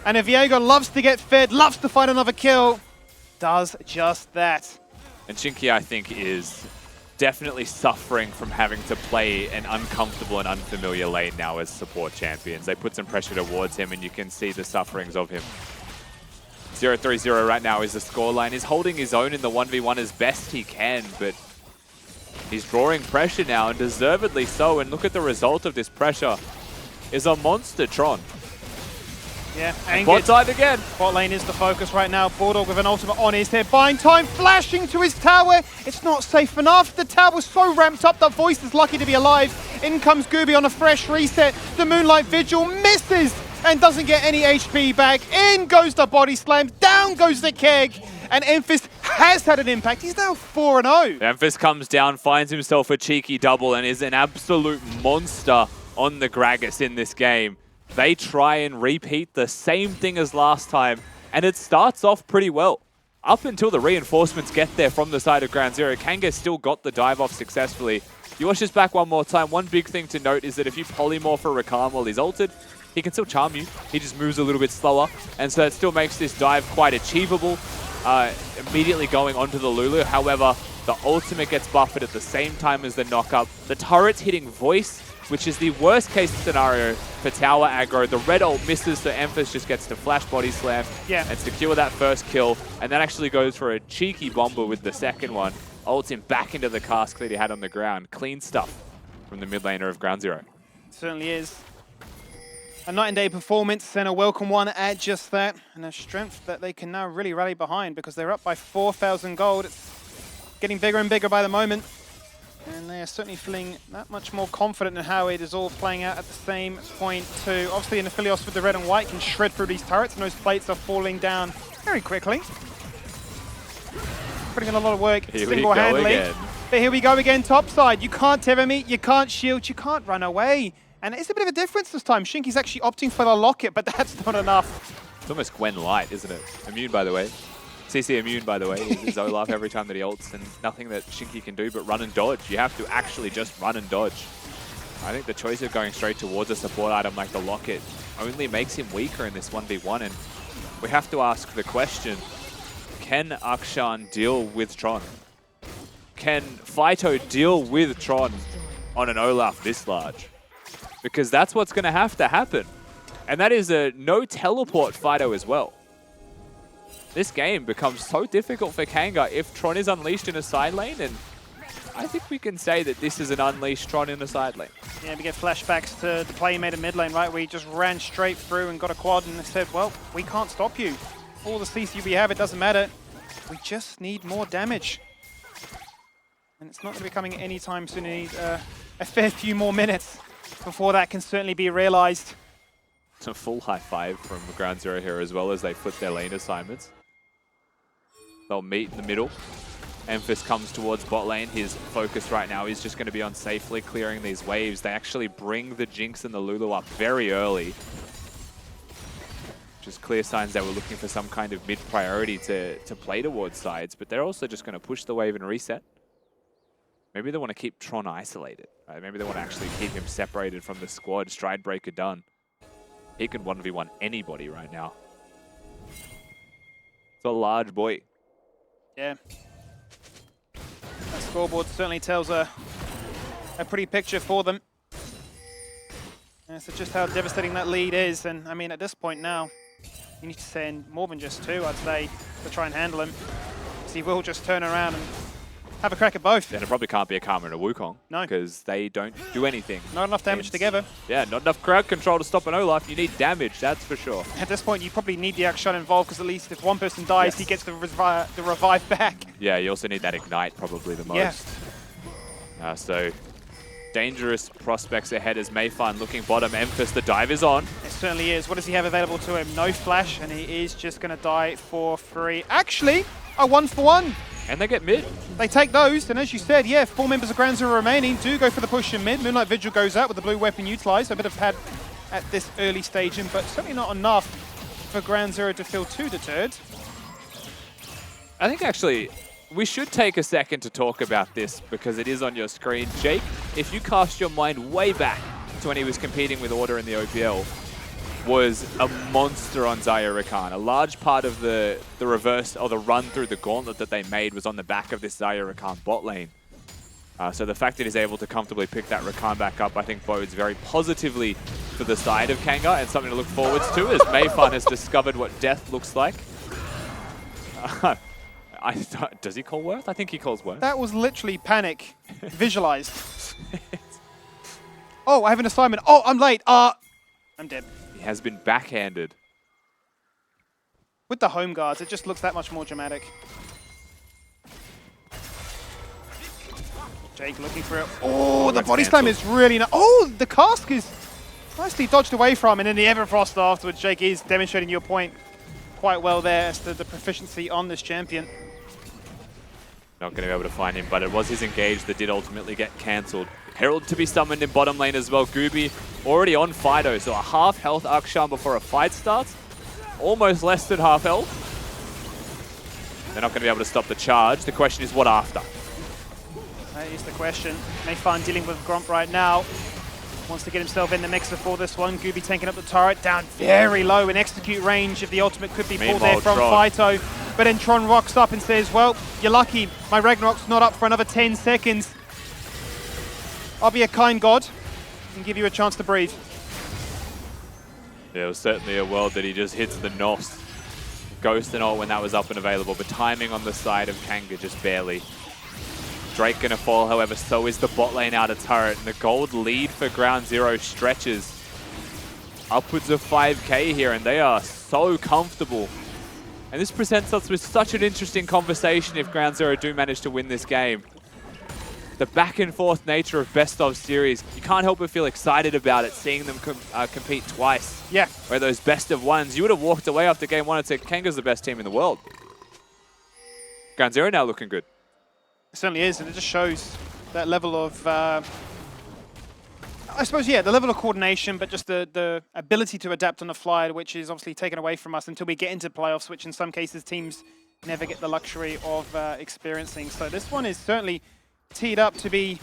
And if Viego loves to get fed, loves to find another kill, does just that. And Shinky, I think, is definitely suffering from having to play an uncomfortable and unfamiliar lane now as support champions. They put some pressure towards him, and you can see the sufferings of him. 0-3-0 right now is the scoreline. He's holding his own in the 1v1 as best he can, but he's drawing pressure now, and deservedly so. And look at the result of this pressure. Is a monster Tron. Yeah, and bot side again. Bot lane is the focus right now. Bulldog with an ultimate on his head. Buying time, flashing to his tower. It's not safe enough. The tower's so ramped up that Voice is lucky to be alive. In comes Gooby on a fresh reset. The Moonlight Vigil misses and doesn't get any HP back. In goes the body slam. Down goes the keg. And Emphis has had an impact. He's now 4-0. Emphis comes down, finds himself a cheeky double, and is an absolute monster on the Gragas in this game. They try and repeat the same thing as last time, and it starts off pretty well. Up until the reinforcements get there from the side of Ground Zero, Kanga still got the dive off successfully. You watch this back one more time. One big thing to note is that if you polymorph a Rakan while he's ulted, he can still charm you. He just moves a little bit slower, and so it still makes this dive quite achievable. Immediately going onto the Lulu. However, the ultimate gets buffered at the same time as the knockup. The turret's hitting Voice, which is the worst case scenario for tower aggro. The red ult misses, so Emphis just gets to flash body slam and secure that first kill. And that actually goes for a cheeky bomber with the second one. Ults him back into the cask that he had on the ground. Clean stuff from the mid laner of Ground Zero. It certainly is. A night and day performance and a welcome one at just that. And a strength that they can now really rally behind because they're up by 4,000 gold. It's getting bigger and bigger by the moment. And they are certainly feeling that much more confident in how it is all playing out at the same point too. Obviously, an Aphelios with the red and white can shred through these turrets, and those plates are falling down very quickly. Putting in a lot of work single-handedly. But here we go again, topside. You can't tether me, you can't shield, you can't run away. And it's a bit of a difference this time. Shinky's actually opting for the locket, but that's not enough. It's almost Gwen Light, isn't it? Immune, by the way. CC immune, by the way, is Olaf every time that he ults, and nothing that Shinky can do but run and dodge. You have to actually just run and dodge. I think the choice of going straight towards a support item like the Locket only makes him weaker in this 1v1, and we have to ask the question, can Akshan deal with Tron? Can Fighto deal with Tron on an Olaf this large? Because that's what's going to have to happen. And that is a no teleport Fighto as well. This game becomes so difficult for Kanga if Tron is unleashed in a side lane, and I think we can say that this is an unleashed Tron in a side lane. Yeah, we get flashbacks to the play he made in mid lane, right, where he just ran straight through and got a quad and said, well, we can't stop you. All the CC we have, it doesn't matter. We just need more damage. And it's not going to be coming anytime soon. He needs a fair few more minutes before that can certainly be realized. It's a full high five from Ground Zero here as well as they flip their lane assignments. They'll meet in the middle. Emphis comes towards bot lane. His focus right now is just going to be on safely clearing these waves. They actually bring the Jinx and the Lulu up very early. Just clear signs that we're looking for some kind of mid-priority to play towards sides, but they're also just going to push the wave and reset. Maybe they want to keep Tron isolated. Right? Maybe they want to actually keep him separated from the squad. Stridebreaker done. He can 1v1 anybody right now. It's a large boy. Yeah. That scoreboard certainly tells a pretty picture for them. And so just how devastating that lead is. And I mean, at this point now, you need to send more than just two, I'd say, to try and handle him. So he will just turn around and have a crack at both. And it probably can't be a Karma and a Wukong. No. Because they don't do anything. Not enough damage together. Yeah, not enough crowd control to stop an Olaf. You need damage, that's for sure. At this point, you probably need the Akshan involved, because at least if one person dies, he gets the revive back. Yeah, you also need that Ignite probably the most. Yeah. So, dangerous prospects ahead as Mayfan looking bottom. Emphis, the dive is on. It certainly is. What does he have available to him? No flash, and he is just going to die for free. Actually, a 1-for-1. And they get mid. They take those, and as you said, yeah, 4 members of Ground Zero remaining do go for the push in mid. Moonlight Vigil goes out with the blue weapon utilized. A bit of pad at this early stage, but certainly not enough for Ground Zero to feel too deterred. I think actually we should take a second to talk about this because it is on your screen. Jake, if you cast your mind way back to when he was competing with Order in the OPL, was a monster on Zaya Rakan. A large part of the reverse or the run through the gauntlet that they made was on the back of this Zaya Rakan bot lane. So the fact that he's able to comfortably pick that Rakan back up, I think bodes very positively for the side of Kanga and something to look forwards to as Mayfun has discovered what death looks like. Does he call Worth? I think he calls Worth. That was literally panic visualized. Oh, I have an assignment. Oh, I'm late. I'm dead. He has been backhanded. With the home guards, it just looks that much more dramatic. Jake looking for it. Oh, the body slam is really nice. Oh, the cask is nicely dodged away from, and in the Everfrost afterwards, Jake is demonstrating your point quite well there as to the proficiency on this champion. Not going to be able to find him, but it was his engage that did ultimately get cancelled. Herald to be summoned in bottom lane as well. Gooby already on Fido, so a half health Akshan before a fight starts. Almost less than half health. They're not going to be able to stop the charge. The question is what after? That is the question. Mayfun dealing with Gromp right now. Wants to get himself in the mix before this one. Gooby taking up the turret, down very low in execute range if the ultimate could be pulled there from Fido. But then Tron rocks up and says, well, you're lucky. My Ragnarok's not up for another 10 seconds. I'll be a kind god and give you a chance to breathe. Yeah, it was certainly a world that he just hits the NOS. Ghost and all when that was up and available, but timing on the side of Kanga just barely. Drake gonna fall, however, so is the bot lane out of turret, and the gold lead for Ground Zero stretches upwards of 5k here, and they are so comfortable. And this presents us with such an interesting conversation if Ground Zero do manage to win this game. The back and forth nature of best of series, you can't help but feel excited about it, seeing them compete twice. Yeah. Where those best of ones, you would have walked away after game one and said, Kanga's the best team in the world. Ground Zero now looking good. It certainly is, and it just shows that level of, I suppose, yeah, the level of coordination, but just the ability to adapt on the fly, which is obviously taken away from us until we get into playoffs, which in some cases teams never get the luxury of experiencing. So this one is certainly teed up to be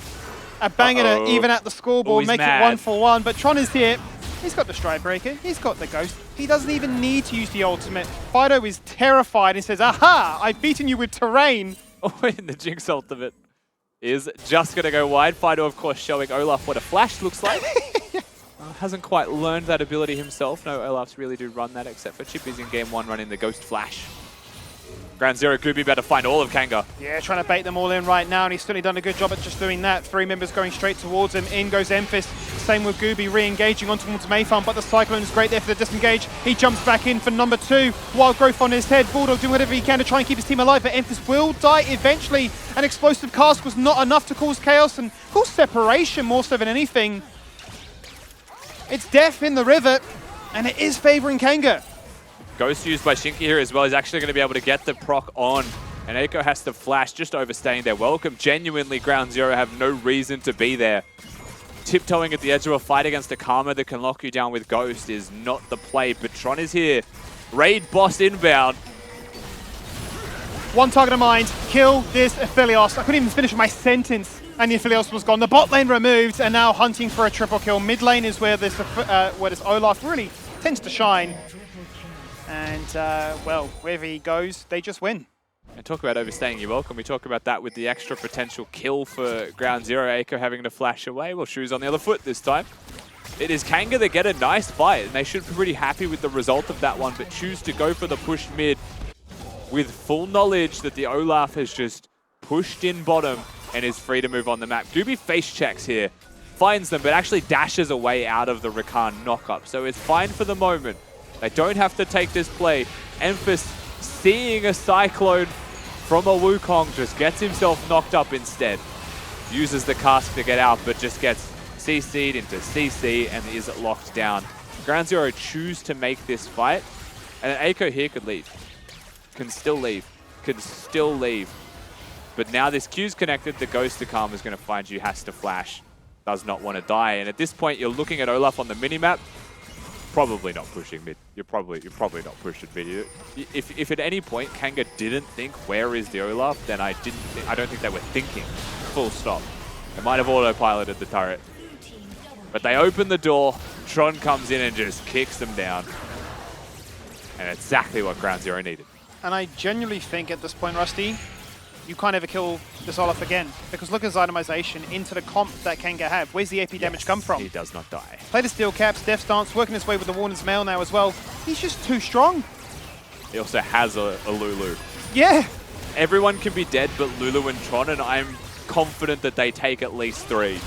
a banger even at the scoreboard, make it 1-for-1, but Tron is here. He's got the Stride Breaker, he's got the Ghost. He doesn't even need to use the ultimate. Fido is terrified and says, aha, I've beaten you with terrain. Oh, and the Jinx ultimate is just going to go wide. Fido, of course, showing Olaf what a flash looks like. Hasn't quite learned that ability himself. No, Olafs really do run that, except for Chippy's in game one running the Ghost Flash. Ground Zero Gooby about to find all of Kanga. Yeah, trying to bait them all in right now, and he's certainly done a good job at just doing that. 3 members going straight towards him. In goes Emphis. Same with Gooby, re-engaging on towards Mayfun, but the Cyclone is great there for the disengage. He jumps back in for number 2. Wild Growth on his head. Bulldog doing whatever he can to try and keep his team alive, but Emphis will die eventually. An explosive cast was not enough to cause chaos and cause separation more so than anything. It's death in the river, and it is favoring Kanga. Ghost used by Shinky here as well. He's actually going to be able to get the proc on. And Eiko has to flash, just overstaying their welcome. Genuinely, Ground Zero have no reason to be there. Tiptoeing at the edge of a fight against a Karma that can lock you down with Ghost is not the play. But Tron is here. Raid boss inbound. One target of mind, kill this Aphelios. I couldn't even finish my sentence, and the Aphelios was gone. The bot lane removed, and now hunting for a triple kill. Mid lane is where this Olaf really tends to shine. And, well, wherever he goes, they just win. And talk about overstaying your welcome. We talk about that with the extra potential kill for Ground Zero. Eiko having to flash away. Well, Shoes on the other foot this time. It is Kanga that get a nice fight, and they should be pretty happy with the result of that one, but choose to go for the push mid with full knowledge that the Olaf has just pushed in bottom and is free to move on the map. Gooby face checks here, finds them, but actually dashes away out of the Rakan knock-up. So it's fine for the moment. They don't have to take this play. Emphis, seeing a Cyclone from a Wukong, just gets himself knocked up instead. Uses the cask to get out, but just gets CC'd into CC and is locked down. Ground Zero choose to make this fight, and then Eiko here could leave. Can still leave. could still leave. But now this Q's connected, the Ghost of Karma is going to find you, has to flash, does not want to die. And at this point, you're looking at Olaf on the minimap, probably not pushing mid. You're probably not pushing mid. If at any point Kanga didn't think where is the Olaf, then I don't think they were thinking. Full stop. They might have autopiloted the turret. But they open the door, Tron comes in and just kicks them down. And exactly what Ground Zero needed. And I genuinely think at this point, Rusty, you can't ever kill this Olaf again. Because look at his itemization into the comp that Kanga had. Where's the AP damage come from? He does not die. Play the steel caps, death stance, working his way with the Warner's Mail now as well. He's just too strong. He also has a Lulu. Yeah. Everyone can be dead but Lulu and Tron, and I'm confident that they take at least 3.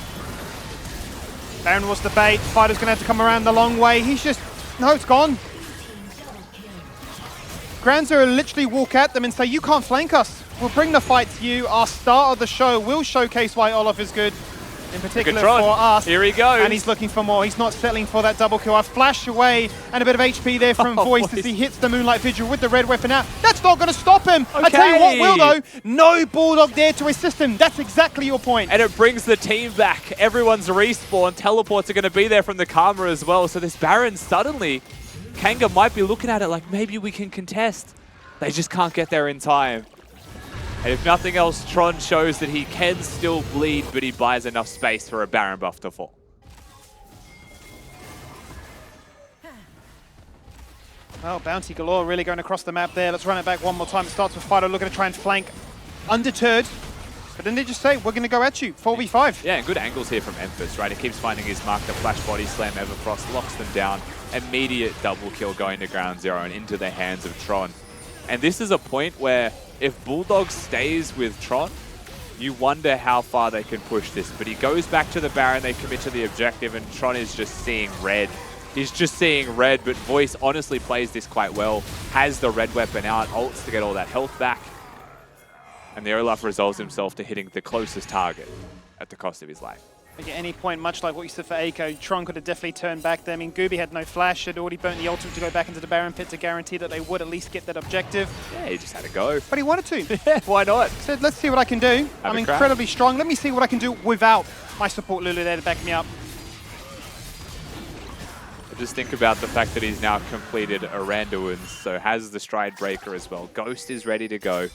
Baron was the bait. Fighter's going to have to come around the long way. He's just... No, it's gone. Ground Zero literally walk at them and say, you can't flank us. We'll bring the fight to you. Our start of the show will showcase why Olaf is good. In particular for us. Here he goes. And he's looking for more. He's not settling for that double kill. I flash away and a bit of HP there from Voice as he hits the Moonlight Vigil with the red weapon out. That's not going to stop him. Okay. I tell you what will though. No Bulldog there to assist him. That's exactly your point. And it brings the team back. Everyone's respawn. Teleports are going to be there from the Karma as well. So this Baron suddenly, Kanga might be looking at it like maybe we can contest. They just can't get there in time. And if nothing else, Tron shows that he can still bleed, but he buys enough space for a Baron buff to fall. Well, Bounty galore really going across the map there. Let's run it back one more time. It starts with Fido looking to try and flank. Undeterred. But then they just say, we're going to go at you. 4v5. Yeah, and good angles here from Emphas, right? He keeps finding his mark. The flash body slam Everfrost locks them down. Immediate double kill going to Ground Zero and into the hands of Tron. And this is a point where if Bulldog stays with Tron, you wonder how far they can push this. But he goes back to the Baron, they commit to the objective, and Tron is just seeing red. He's just seeing red, but Voice honestly plays this quite well. Has the red weapon out, ults to get all that health back. And the Olaf resolves himself to hitting the closest target at the cost of his life. At any point, much like what you said for Eiko, Tron could have definitely turned back there. I mean, Gooby had no flash, had already burnt the ultimate to go back into the Baron pit to guarantee that they would at least get that objective. Yeah, he just had to go. But he wanted to. Yeah, why not? He said, let's see what I can do. I'm incredibly strong. Let me see what I can do without my support Lulu there to back me up. Just think about the fact that he's now completed Aranduin's, so has the Stride Breaker as well. Ghost is ready to go.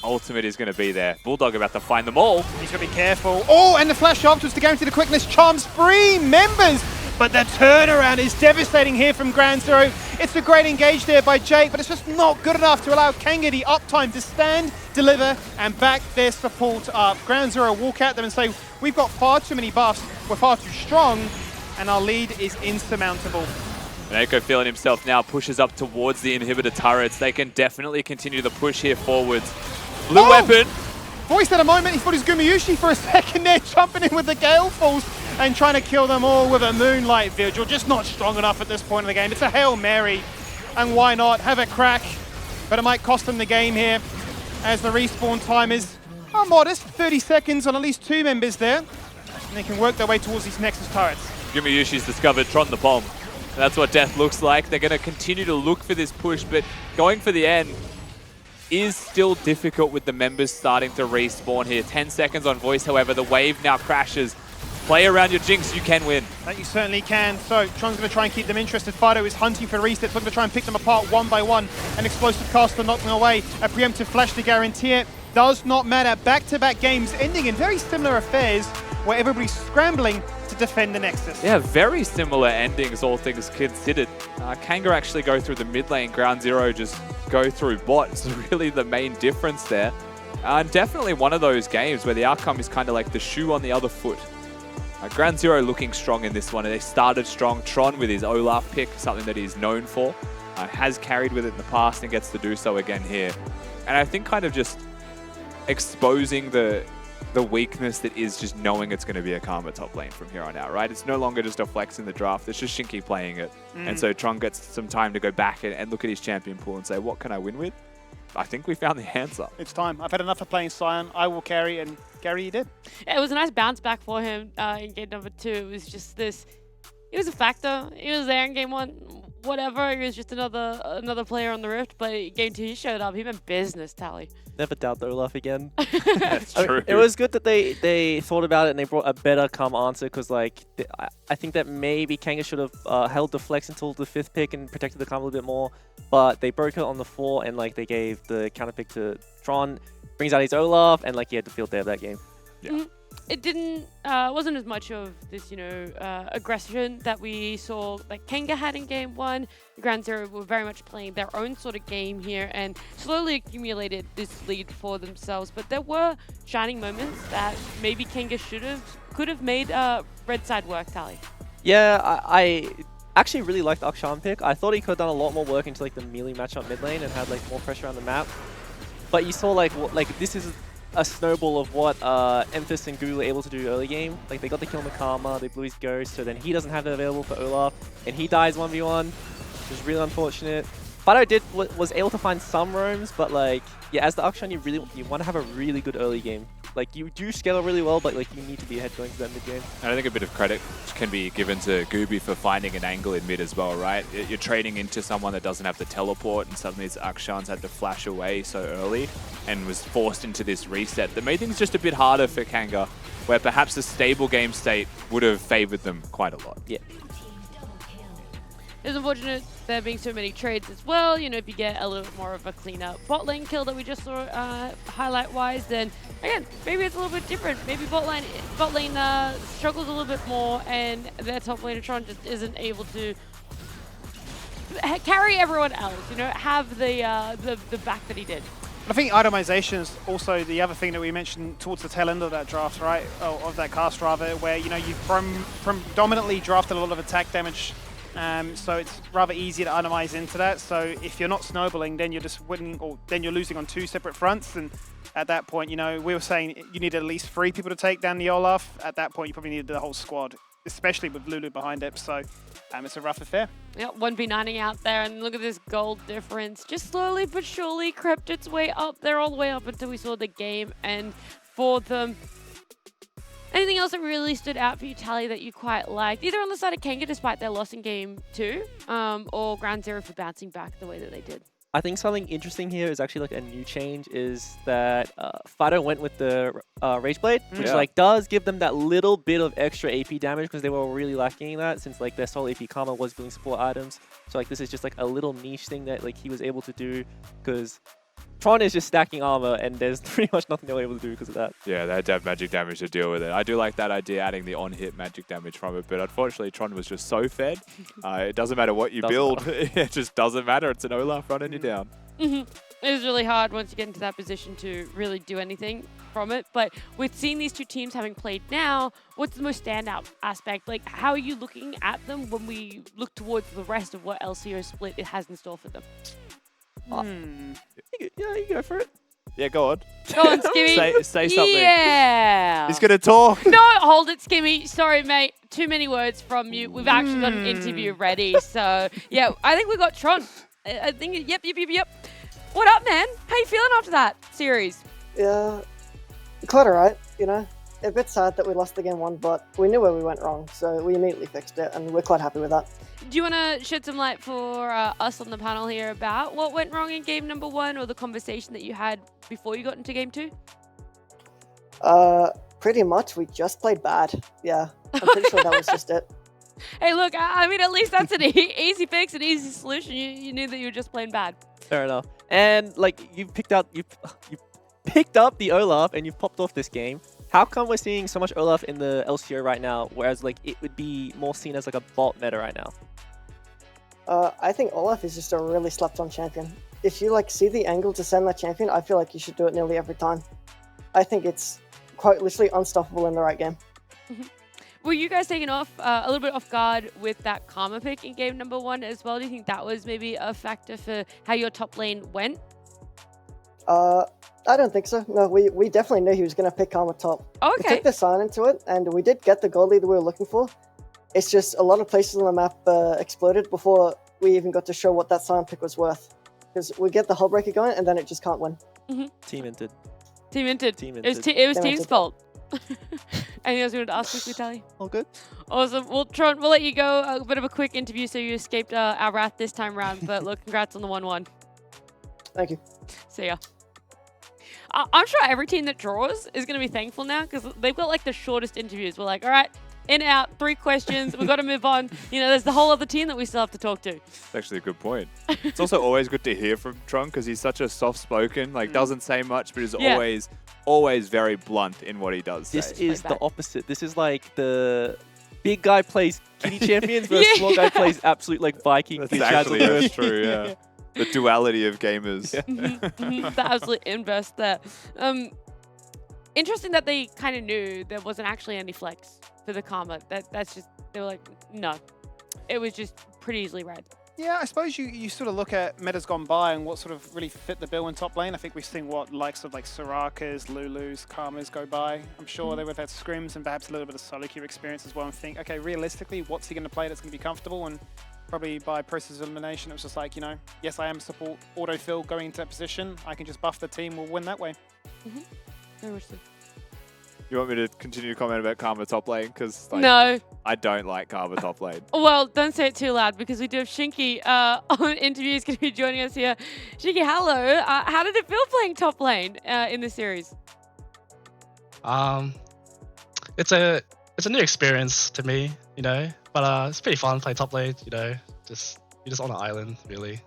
Ultimate is going to be there. Bulldog about to find them all. He's got to be careful. Oh, and the flash afterwards to guarantee the quickness. Charms 3 members. But the turnaround is devastating here from Ground Zero. It's a great engage there by Jake, but it's just not good enough to allow Kanga the uptime to stand, deliver, and back their support up. Ground Zero walk at them and say, we've got far too many buffs, we're far too strong, and our lead is insurmountable. And Eiko feeling himself now pushes up towards the inhibitor turrets. They can definitely continue the push here forwards. Blue weapon. Voice at a moment, he thought he was Gumayushi for a second there, jumping in with the Gale Falls and trying to kill them all with a Moonlight Vigil. Just not strong enough at this point in the game. It's a Hail Mary, and why not? Have a crack, but it might cost them the game here as the respawn time is modest, 30 seconds on at least 2 members there, and they can work their way towards these Nexus turrets. Gumayushi's discovered Tron the bomb. That's what death looks like. They're going to continue to look for this push, but going for the end is still difficult with the members starting to respawn here. 10 seconds on Voice, however, the wave now crashes. Play around your Jinx, you can win. That you certainly can. So Tron's going to try and keep them interested. Fido is hunting for resets, looking to try and pick them apart one by one. An explosive cast to knock them away. A preemptive flash to guarantee it. Does not matter. Back-to-back games ending in very similar affairs where everybody's scrambling to defend the Nexus. Yeah, very similar endings, all things considered. Kanga actually go through the mid lane, Ground Zero just go through bot. It's really the main difference there. And definitely one of those games where the outcome is kind of like the shoe on the other foot. Ground Zero looking strong in this one. They started strong. Tron with his Olaf pick, something that he's known for. Has carried with it in the past and gets to do so again here. And I think kind of just exposing the weakness that is just knowing it's going to be a Karma top lane from here on out, right? It's no longer just a flex in the draft. It's just Shinky playing it. And so Tron gets some time to go back and look at his champion pool and say, what can I win with? I think we found the answer. It's time. I've had enough of playing Sion. I will carry, and Gary, you did. Yeah, it was a nice bounce back for him in game number 2. It was just this. It was a factor. He was there in game 1. whatever. He was just another player on the Rift, but game 2 he showed up. He meant business, Tally. Never doubt the Olaf again. That's I mean, true. it was good that they thought about it and they brought a better, calm answer because, like, I think that maybe Kanga should have held the flex until the 5th pick and protected the calm a little bit more. But they broke it on the 4 and, like, they gave the counter pick to Tron, brings out his Olaf, and, like, he had the field there of that game. Yeah. It wasn't as much of this, aggression that we saw like Kanga had in game 1. Ground Zero were very much playing their own sort of game here and slowly accumulated this lead for themselves. But there were shining moments that maybe Kanga could have made red side work, Tally. Yeah, I actually really liked the Akshan pick. I thought he could have done a lot more work into like the melee matchup mid lane and had like more pressure on the map. But you saw like this is a snowball of what Emphis and Goo were able to do early game. Like they got the kill on the Karma, they blew his Ghost, so then he doesn't have that available for Olaf, and he dies 1v1, which is really unfortunate. Fido was able to find some roams, but like yeah, as the Akshan, you want to have a really good early game. Like you do scale really well, but like you need to be ahead going to that mid game. And I think a bit of credit can be given to Gooby for finding an angle in mid as well, right? You're trading into someone that doesn't have the teleport, and suddenly his Akshans had to flash away so early and was forced into this reset that made things just a bit harder for Kanga, where perhaps a stable game state would have favored them quite a lot. Yeah. It's unfortunate there being so many trades as well. You know, if you get a little bit more of a cleaner bot lane kill that we just saw highlight-wise, then again, maybe it's a little bit different. Maybe bot lane struggles a little bit more, and their top laner Tron just isn't able to carry everyone else. You know, have the back that he did. I think itemization is also the other thing that we mentioned towards the tail end of that draft, right? Oh, of that cast rather, where you know you've predominantly drafted a lot of attack damage. So it's rather easy to itemize into that. So if you're not snowballing, then you're just winning, or then you're losing on 2 separate fronts. And at that point, you know, we were saying you need at least 3 people to take down the Olaf. At that point, you probably needed the whole squad, especially with Lulu behind it. So it's a rough affair. Yeah, 1v9ing out there, and look at this gold difference. Just slowly but surely crept its way up there, all the way up until we saw the game end for them. Anything else that really stood out for you, Tally, that you quite liked, either on the side of Kanga despite their loss in game 2, or Ground Zero for bouncing back the way that they did? I think something interesting here is actually like a new change is that Fido went with the Rage Blade, which like does give them that little bit of extra AP damage because they were really lacking that since like their sole AP Karma was building support items. So like this is just like a little niche thing that like he was able to do because Tron is just stacking armor, and there's pretty much nothing they were able to do because of that. Yeah, they had to have magic damage to deal with it. I do like that idea, adding the on-hit magic damage from it, but unfortunately Tron was just so fed. It doesn't matter what you build, it just doesn't matter. It's an Olaf running you down. It is really hard once you get into that position to really do anything from it. But with seeing these two teams having played now, what's the most standout aspect? Like, how are you looking at them when we look towards the rest of what LCO Split it has in store for them? Yeah, you go for it. Yeah, go on. Go on, Skimmy. Say something. Yeah. He's going to talk. No, hold it, Skimmy. Sorry, mate. Too many words from you. We've actually got an interview ready. So, yeah, I think we got Tron. I think, yep. What up, man? How you feeling after that series? Yeah, quite alright, you know. A bit sad that we lost the game 1, but we knew where we went wrong, so we immediately fixed it, and we're quite happy with that. Do you want to shed some light for us on the panel here about what went wrong in game number 1 or the conversation that you had before you got into game 2? Pretty much, we just played bad. Yeah, I'm pretty sure that was just it. Hey, look, I mean, at least that's an easy fix, an easy solution. You knew that you were just playing bad. Fair enough. And like you picked up the Olaf and you've popped off this game. How come we're seeing so much Olaf in the LCO right now, whereas like it would be more seen as like a bot meta right now? I think Olaf is just a really slept-on champion. If you like see the angle to send that champion, I feel like you should do it nearly every time. I think it's quite literally unstoppable in the right game. Were you guys taken off a little bit off guard with that Karma pick in game number 1 as well? Do you think that was maybe a factor for how your top lane went? I don't think so. No, we definitely knew he was going to pick Karma top. Okay. We took the sign into it, and we did get the gold lead that we were looking for. It's just a lot of places on the map exploded before we even got to show what that sign pick was worth. Because we get the hull breaker going, and then it just can't win. Team inted. Team inted. Team It was inted. team's fault. Anything else you wanted to ask quickly, Tally? All good. Awesome. Well, Tron, we'll let you go. A bit of a quick interview so you escaped our wrath this time round. But look, congrats on the 1-1. Thank you. See ya. I'm sure every team that draws is going to be thankful now because they've got like the shortest interviews. We're like, all right, in, out, 3 questions. We've got to move on. You know, there's the whole other team that we still have to talk to. That's actually a good point. It's also always good to hear from Tron because he's such a soft-spoken, like doesn't say much, but is always very blunt in what he does say. This is the opposite. This is like the big guy plays kitty champions versus small guy plays absolute like Viking. That's true, yeah. The duality of gamers. The absolute inverse there. Interesting that they kind of knew there wasn't actually any flex for the Karma. That's just, they were like, no. It was just pretty easily read. Yeah, I suppose you sort of look at metas gone by and what sort of really fit the bill in top lane. I think we've seen what likes of like Sorakas, Lulus, Karmas go by. I'm sure they would have had scrims and perhaps a little bit of solo queue experience as well and think, okay, realistically, what's he going to play that's going to be comfortable? And probably by process of elimination, it was just like, you know, yes, I am support autofill going into that position. I can just buff the team, we'll win that way. Very much so. You want me to continue to comment about Karma top lane? Because like, no. I don't like Karma top lane. Well, don't say it too loud because we do have Shinky on interview. He's going to be joining us here. Shinky, hello. How did it feel playing top lane in this series? It's a new experience to me, you know. But it's pretty fun playing top lane, you know. You're just on an island, really.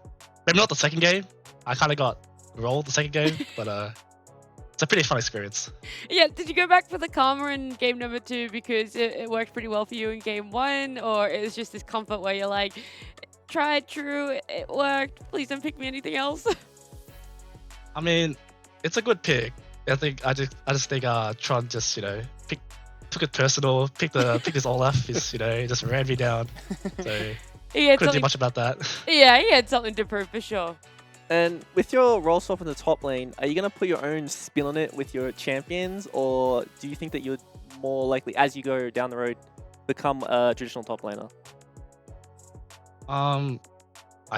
Maybe not the second game. I kind of got rolled the second game, but it's a pretty fun experience. Yeah, did you go back for the Karma in game number 2 because it worked pretty well for you in game 1? Or it was just this comfort where you're like, tried, true, it worked, please don't pick me anything else? I mean, it's a good pick. I just think Tron just, you know, took it personal, picked his Olaf, he just ran me down. So couldn't do much about that. Yeah, he had something to prove for sure. And with your role swap in the top lane, are you going to put your own spin on it with your champions, or do you think that you're more likely, as you go down the road, become a traditional top laner? I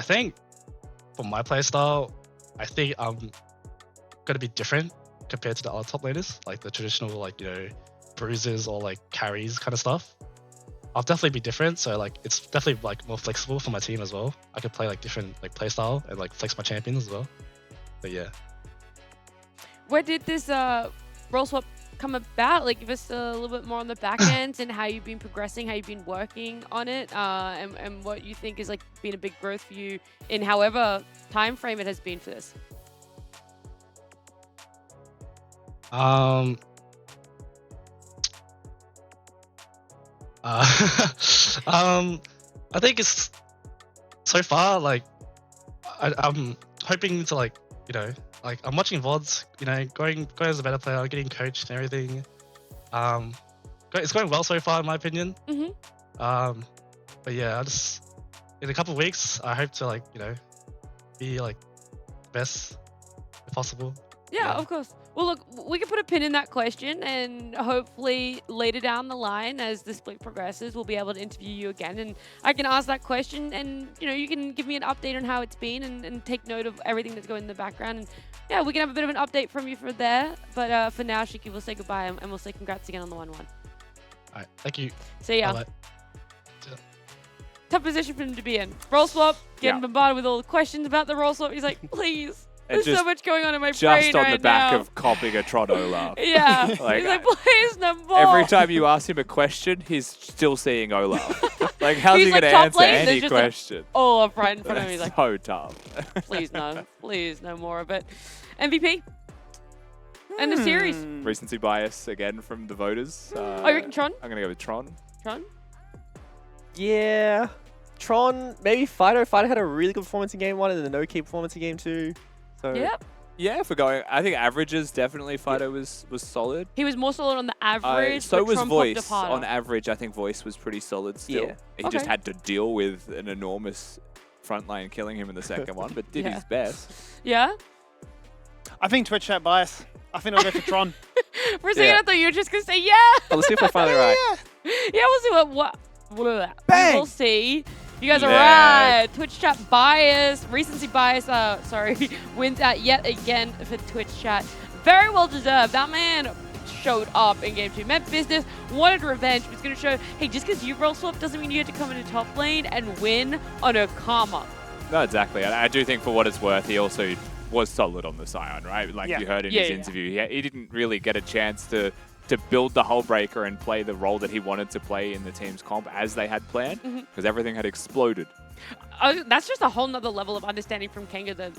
think for my playstyle, I think I'm going to be different compared to the other top laners, like the traditional, like, you know, bruises or like carries kind of stuff. I'll definitely be different, so like it's definitely like more flexible for my team as well. I could play like different like playstyle and like flex my champions as well. But yeah. Where did this role swap come about? Like, give us a little bit more on the back end and how you've been progressing, how you've been working on it, and what you think is like been a big growth for you in however time frame it has been for this. I think it's so far like I'm hoping to like, you know, like I'm watching VODs, you know, going as a better player, getting coached and everything. It's going well so far in my opinion. But yeah, I just in a couple of weeks I hope to like, you know, be like best if possible. Yeah, of course. Well, look, we can put a pin in that question, and hopefully later down the line, as the split progresses, we'll be able to interview you again, and I can ask that question, and you know, you can give me an update on how it's been, and take note of everything that's going in the background, and yeah, we can have a bit of an update from you for there. But for now, Shiki, we'll say goodbye, and we'll say congrats again on the 1-1. All right, thank you. See ya. Bye-bye. Tough position for him to be in. Roll swap, getting bombarded with all the questions about the roll swap. He's like, please. There's so much going on in my brain right now. Just on the back of copying a Tron Olaf. Yeah. Like, he's like, please, no more. Every time you ask him a question, he's still seeing Olaf. Like, how's he going to answer any question? Olaf right in front of him. He's like, so tough. Please, no more of it. MVP? And the series? Recency bias again from the voters. You reckon Tron? I'm going to go with Tron. Tron? Yeah. Tron, maybe Fido. Fido had a really good performance in game 1 and a no-key performance in game 2. So yep. Yeah, if we're going, I think averages definitely Fido was solid. He was more solid on the average. So was Tron Voice. On average, I think Voice was pretty solid still. Yeah. He just had to deal with an enormous frontline killing him in the second one, but did his best. Yeah? I think Twitch chat bias. I think I'll go for Tron. For a second, I thought you were just going to say, yeah. Oh, let's see if we're finally right. Yeah, we'll see what Bang! We'll see. You guys are right. Twitch chat bias, recency bias, sorry, wins out yet again for Twitch chat. Very well deserved. That man showed up in game 2. Meant business, wanted revenge, was going to show, hey, just because you roll swap doesn't mean you have to come into top lane and win on a karma. No, exactly. I do think for what it's worth, he also was solid on the Scion, right? Like you heard in his interview, he didn't really get a chance to build the hull breaker and play the role that he wanted to play in the team's comp as they had planned, because everything had exploded. That's just a whole nother level of understanding from Kanga that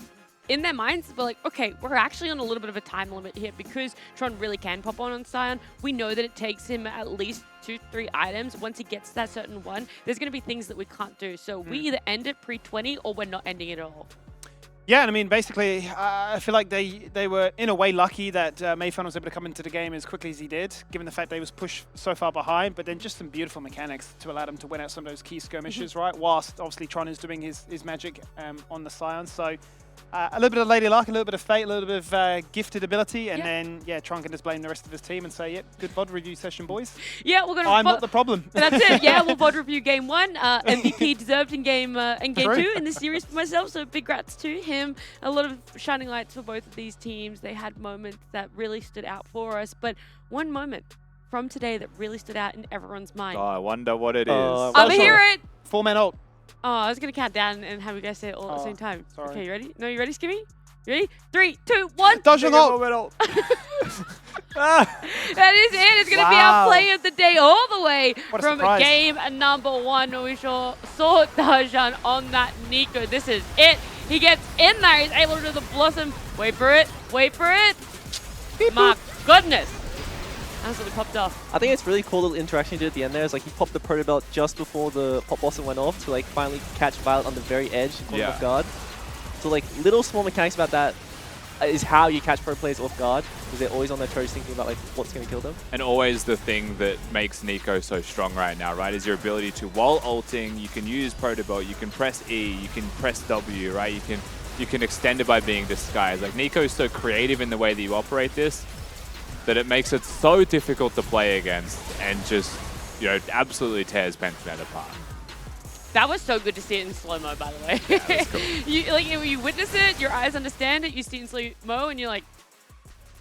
in their minds, we're like, okay, we're actually on a little bit of a time limit here because Tron really can pop on Scion. We know that it takes him at least 2-3 items. Once he gets that certain one, there's going to be things that we can't do. So we either end it pre-20 or we're not ending it at all. Yeah, and I mean, basically, I feel like they were, in a way, lucky that Mayfan was able to come into the game as quickly as he did, given the fact they was pushed so far behind, but then just some beautiful mechanics to allow them to win out some of those key skirmishes, right? Whilst, obviously, Tron is doing his magic on the Scion. So a little bit of lady luck, a little bit of fate, a little bit of gifted ability, and then, Tron can just blame the rest of his team and say, good VOD review session, boys. Yeah, we're gonna. I'm not the problem. That's it. Yeah, we'll VOD review game 1. MVP deserved in game 2 in this series for myself. So big grats to him. A lot of shining lights for both of these teams. They had moments that really stood out for us, but one moment from today that really stood out in everyone's mind. Oh, I wonder what it is. I'm gonna hear it. 4-man ult. Oh, I was gonna count down and have you guys say it all at the same time. Sorry. Okay, you ready? No, you ready, Skimmy? You ready? 3, 2, 1. Dodge your ult. That is it. It's going to be our play of the day all the way from surprise. game number 1. We saw Dajan on that Nico. This is it. He gets in there. He's able to do the Blossom. Wait for it. Wait for it. My goodness. Absolutely popped off. I think it's really cool little interaction he did at the end there. It's like he popped the Proto Belt just before the Pop Blossom went off to like finally catch Violet on the very edge and caught him off guard. So like little small mechanics about that is how you catch pro players off guard, because they're always on their toes thinking about like what's going to kill them. And always the thing that makes Nico so strong right now, right, is your ability to, while ulting, you can use Proto Belt, you can press E, you can press W, right? You can extend it by being disguised. Like Nico's so creative in the way that you operate this that it makes it so difficult to play against and just, you know, absolutely tears Pentanet apart. That was so good to see it in slow-mo, by the way. Yeah, that's cool. you witness it, your eyes understand it, you see it in slow-mo, and you're like,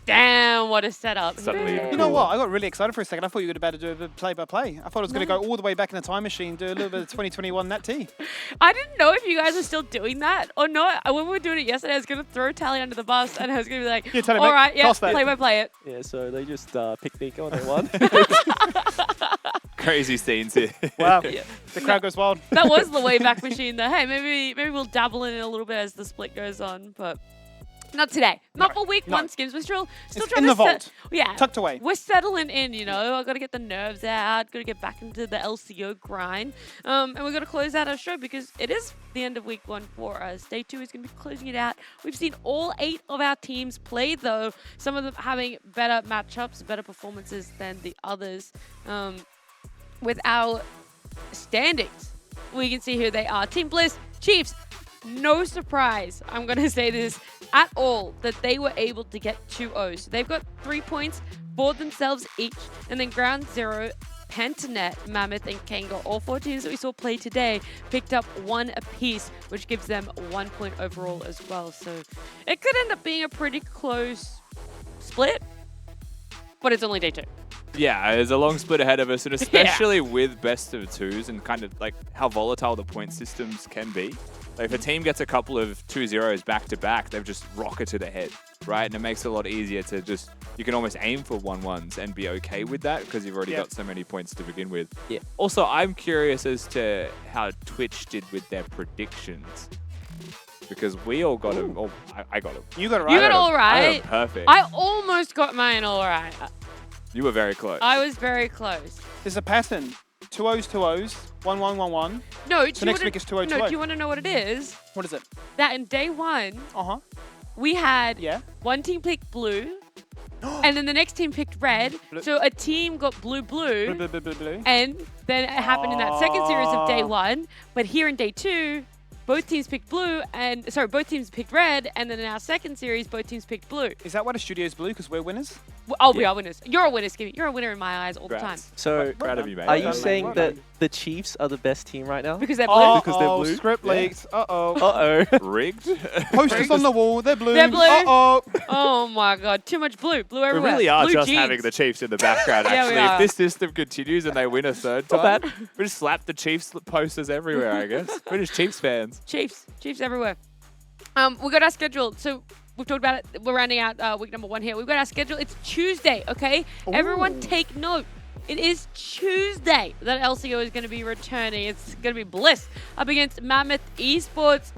damn, what a setup. You know what? I got really excited for a second. I thought you were about to do a bit of play-by-play. I thought I was going to go all the way back in the time machine, do a little bit of 2021 Nat T. I didn't know if you guys were still doing that or not. When we were doing it yesterday, I was going to throw Tally under the bus, and I was going to be like, all right, yeah, play-by-play it. Yeah, so they just picked Nico and they won. Crazy scenes here. Wow, the crowd goes wild. That was the way back machine though. Hey, maybe we'll dabble in it a little bit as the split goes on, but not today. Not for week 1 Skims. We're still trying in to the vault. Yeah, tucked away. We're settling in, you know. I got to get the nerves out. Got to get back into the LCO grind, and we're gonna close out our show because it is the end of week 1 for us. Day 2 is gonna be closing it out. We've seen all 8 of our teams play though. Some of them having better matchups, better performances than the others. With our standings, we can see who they are. Team Bliss, Chiefs, no surprise, I'm going to say this at all, that they were able to get 2-0. So they've got 3 points for themselves each. And then Ground Zero, Pentanet, Mammoth, and Kanga, all 4 teams that we saw play today, picked up 1 apiece, which gives them 1 point overall as well. So it could end up being a pretty close split, but it's only day 2. Yeah, there's a long split ahead of us, and especially with best of 2s and kind of like how volatile the point systems can be. Like if a team gets a couple of 2-0s back-to-back, they've just rocketed ahead, right? And it makes it a lot easier to just, you can almost aim for 1-1s and be okay with that because you've already got so many points to begin with. Yeah. Also, I'm curious as to how Twitch did with their predictions. Because we all got them. Oh, I got them. You got it right. You got it all right. I got them perfect. I almost got mine all right. You were very close. I was very close. There's a pattern. 2-0s, 2-0s, 1-1, 1-1. No, the next week is 2-0, 2-0. No, do you want to know what it is? What is it? That in day 1, we had one team pick blue, and then the next team picked red. So a team got blue, blue. And then it happened in that second series of day 1. But here in day 2, both teams picked blue, and sorry, both teams picked red, and then in our second series, both teams picked blue. Is that why the studio's blue? Because we're winners? Oh, we are winners. You're a winner, Skimmy. You're a winner in my eyes all the time. So, Proud of you, mate. are you saying that the Chiefs are the best team right now? Because they're blue. Because they're blue? Script leaked. Uh-oh. Uh-oh. Rigged? Posters on the wall. They're blue. They're blue. Uh-oh. Oh my god, too much blue. Blue We everywhere. really are blue just jeans. having the Chiefs in the background, Yeah, we actually. are. If this system continues and they win a third Not time, bad. we just slap the Chiefs posters everywhere, I guess. We're just Chiefs fans. Chiefs everywhere. We got our schedule. So we've talked about it. We're rounding out week number 1 here. We've got our schedule. It's Tuesday, okay? Everyone take note. It is Tuesday that LCO is going to be returning. It's going to be Bliss up against Mammoth Esports.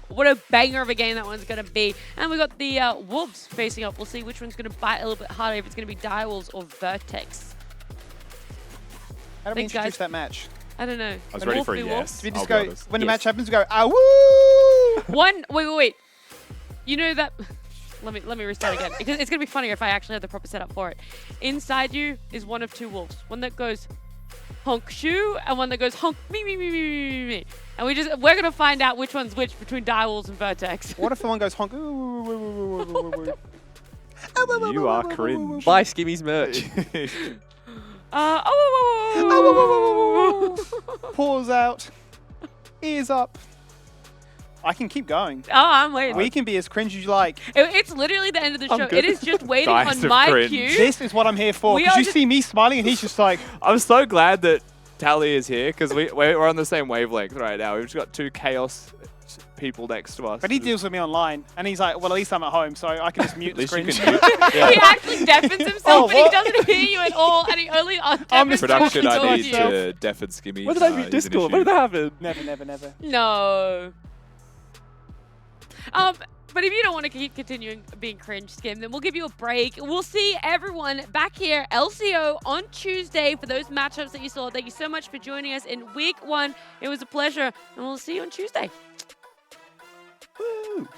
What a banger of a game that one's going to be. And we got the Wolves facing up. We'll see which one's going to bite a little bit harder, if it's going to be Direwolves or Vertex. How do we Thanks, introduce guys. that match? I don't know. I was ready for a Wolf v Wolf? yes. We I'll just be go, honest. when the Yes. match happens, we go, ah, woo! Wait. You know that... Let me restart again. Because it's going to be funnier if I actually have the proper setup for it. Inside you is one of two wolves. One that goes honk shoo, and one that goes honk me. And we're going to find out which one's which between Direwolves and Vertex. What if the one goes honk? You are cringe. Buy Skimmy's merch. Pause out. Ears up. I can keep going. Oh, I'm waiting. We can be as cringe as you like. It's literally the end of the show. good. It is just waiting Guys on of my cringe. cue. This is what I'm here for. We Because are you just- see me smiling and he's just like, I'm so glad that Tally is here because we're on the same wavelength right now. We've just got two chaos people next to us. but he deals with me online. And he's like, well, at least I'm at home, so I can just mute the At least you cringe. can mute. He actually deafens himself, Oh, and he what? doesn't hear you at all, and he only deafens Production, talking I to need myself. to deafen Skimmy. When did I mute Discord? When did that happen? Never. No. But if you don't want to keep continuing being cringe, Skim, then we'll give you a break. We'll see everyone back here, LCO, on Tuesday for those matchups that you saw. Thank you so much for joining us in week 1. It was a pleasure, and we'll see you on Tuesday. Woo.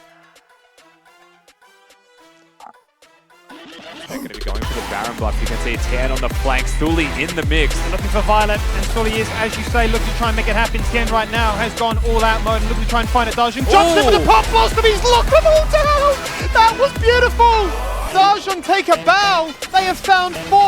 They're going to be going for the Baron buff. You can see Tan on the flank, Thuli in the mix. Looking for Violet, and Sully is, as you say, looking to try and make it happen. Tien right now has gone all out mode and looking to try and find it. Dajun jumps in with the pop blast, and he's locked them all down! That was beautiful! Dajun take a bow. They have found 4,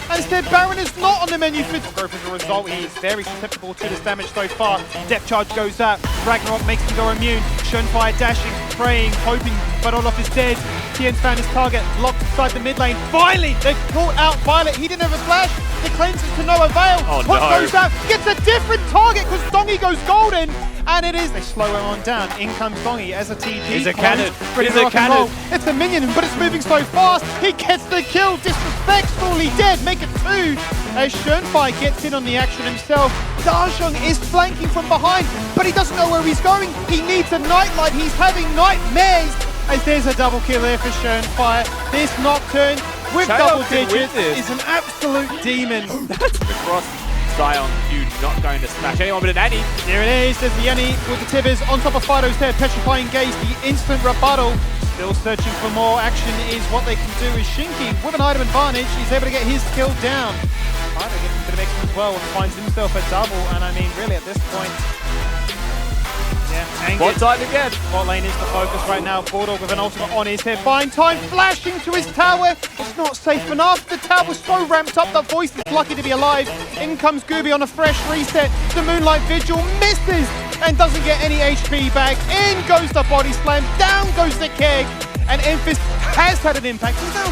and instead Baron is not on the menu for growth as a result. He is very susceptible to this damage so far. Depth charge goes out. Ragnarok makes him go immune. Schönfire dashing, praying, hoping, but Olaf is dead. Tien's found his target, locked inside the mid lane. Finally, they've caught out Violet. He didn't have a flash. The cleanse is to no avail. Oh, Pop no. goes out, gets a different target because Dongy goes golden. And it is, they slow him on down. In comes Dongy as a TG. He's a clone. cannon. Ready He's to a rock and cannon. roll. It's a minion, but it's moving so fast. He gets the kill. Disrespectfully dead. Make it 2. As Schönfire gets in on the action himself. Dajun is flanking from behind, but he doesn't know where he's going. He needs a nightlight. He's having nightmares. As there's a double kill there for Schönfire. This Nocturne with Shadow double can win digits this. is an absolute demon. The cross Zion Q not going to smash anyone but an Annie. There it is, there's the Yenny with the Tibbers on top of Fido's there, petrifying gaze, the instant rebuttal. Still searching for more action is what they can do. Is Shinky with an item advantage, he's able to get his kill down. Fido gets a bit of extra as well and finds himself a double, and I mean really at this point, yeah, Bot side again. bot lane is the focus right now. Bulldog with an ultimate on his head, buying time, flashing to his tower. It's not safe enough. The tower's so ramped up that Voice is lucky to be alive. In comes Gooby on a fresh reset. The Moonlight Vigil misses and doesn't get any HP back. In goes the body slam, down goes the keg. And Emphis has had an impact. He's now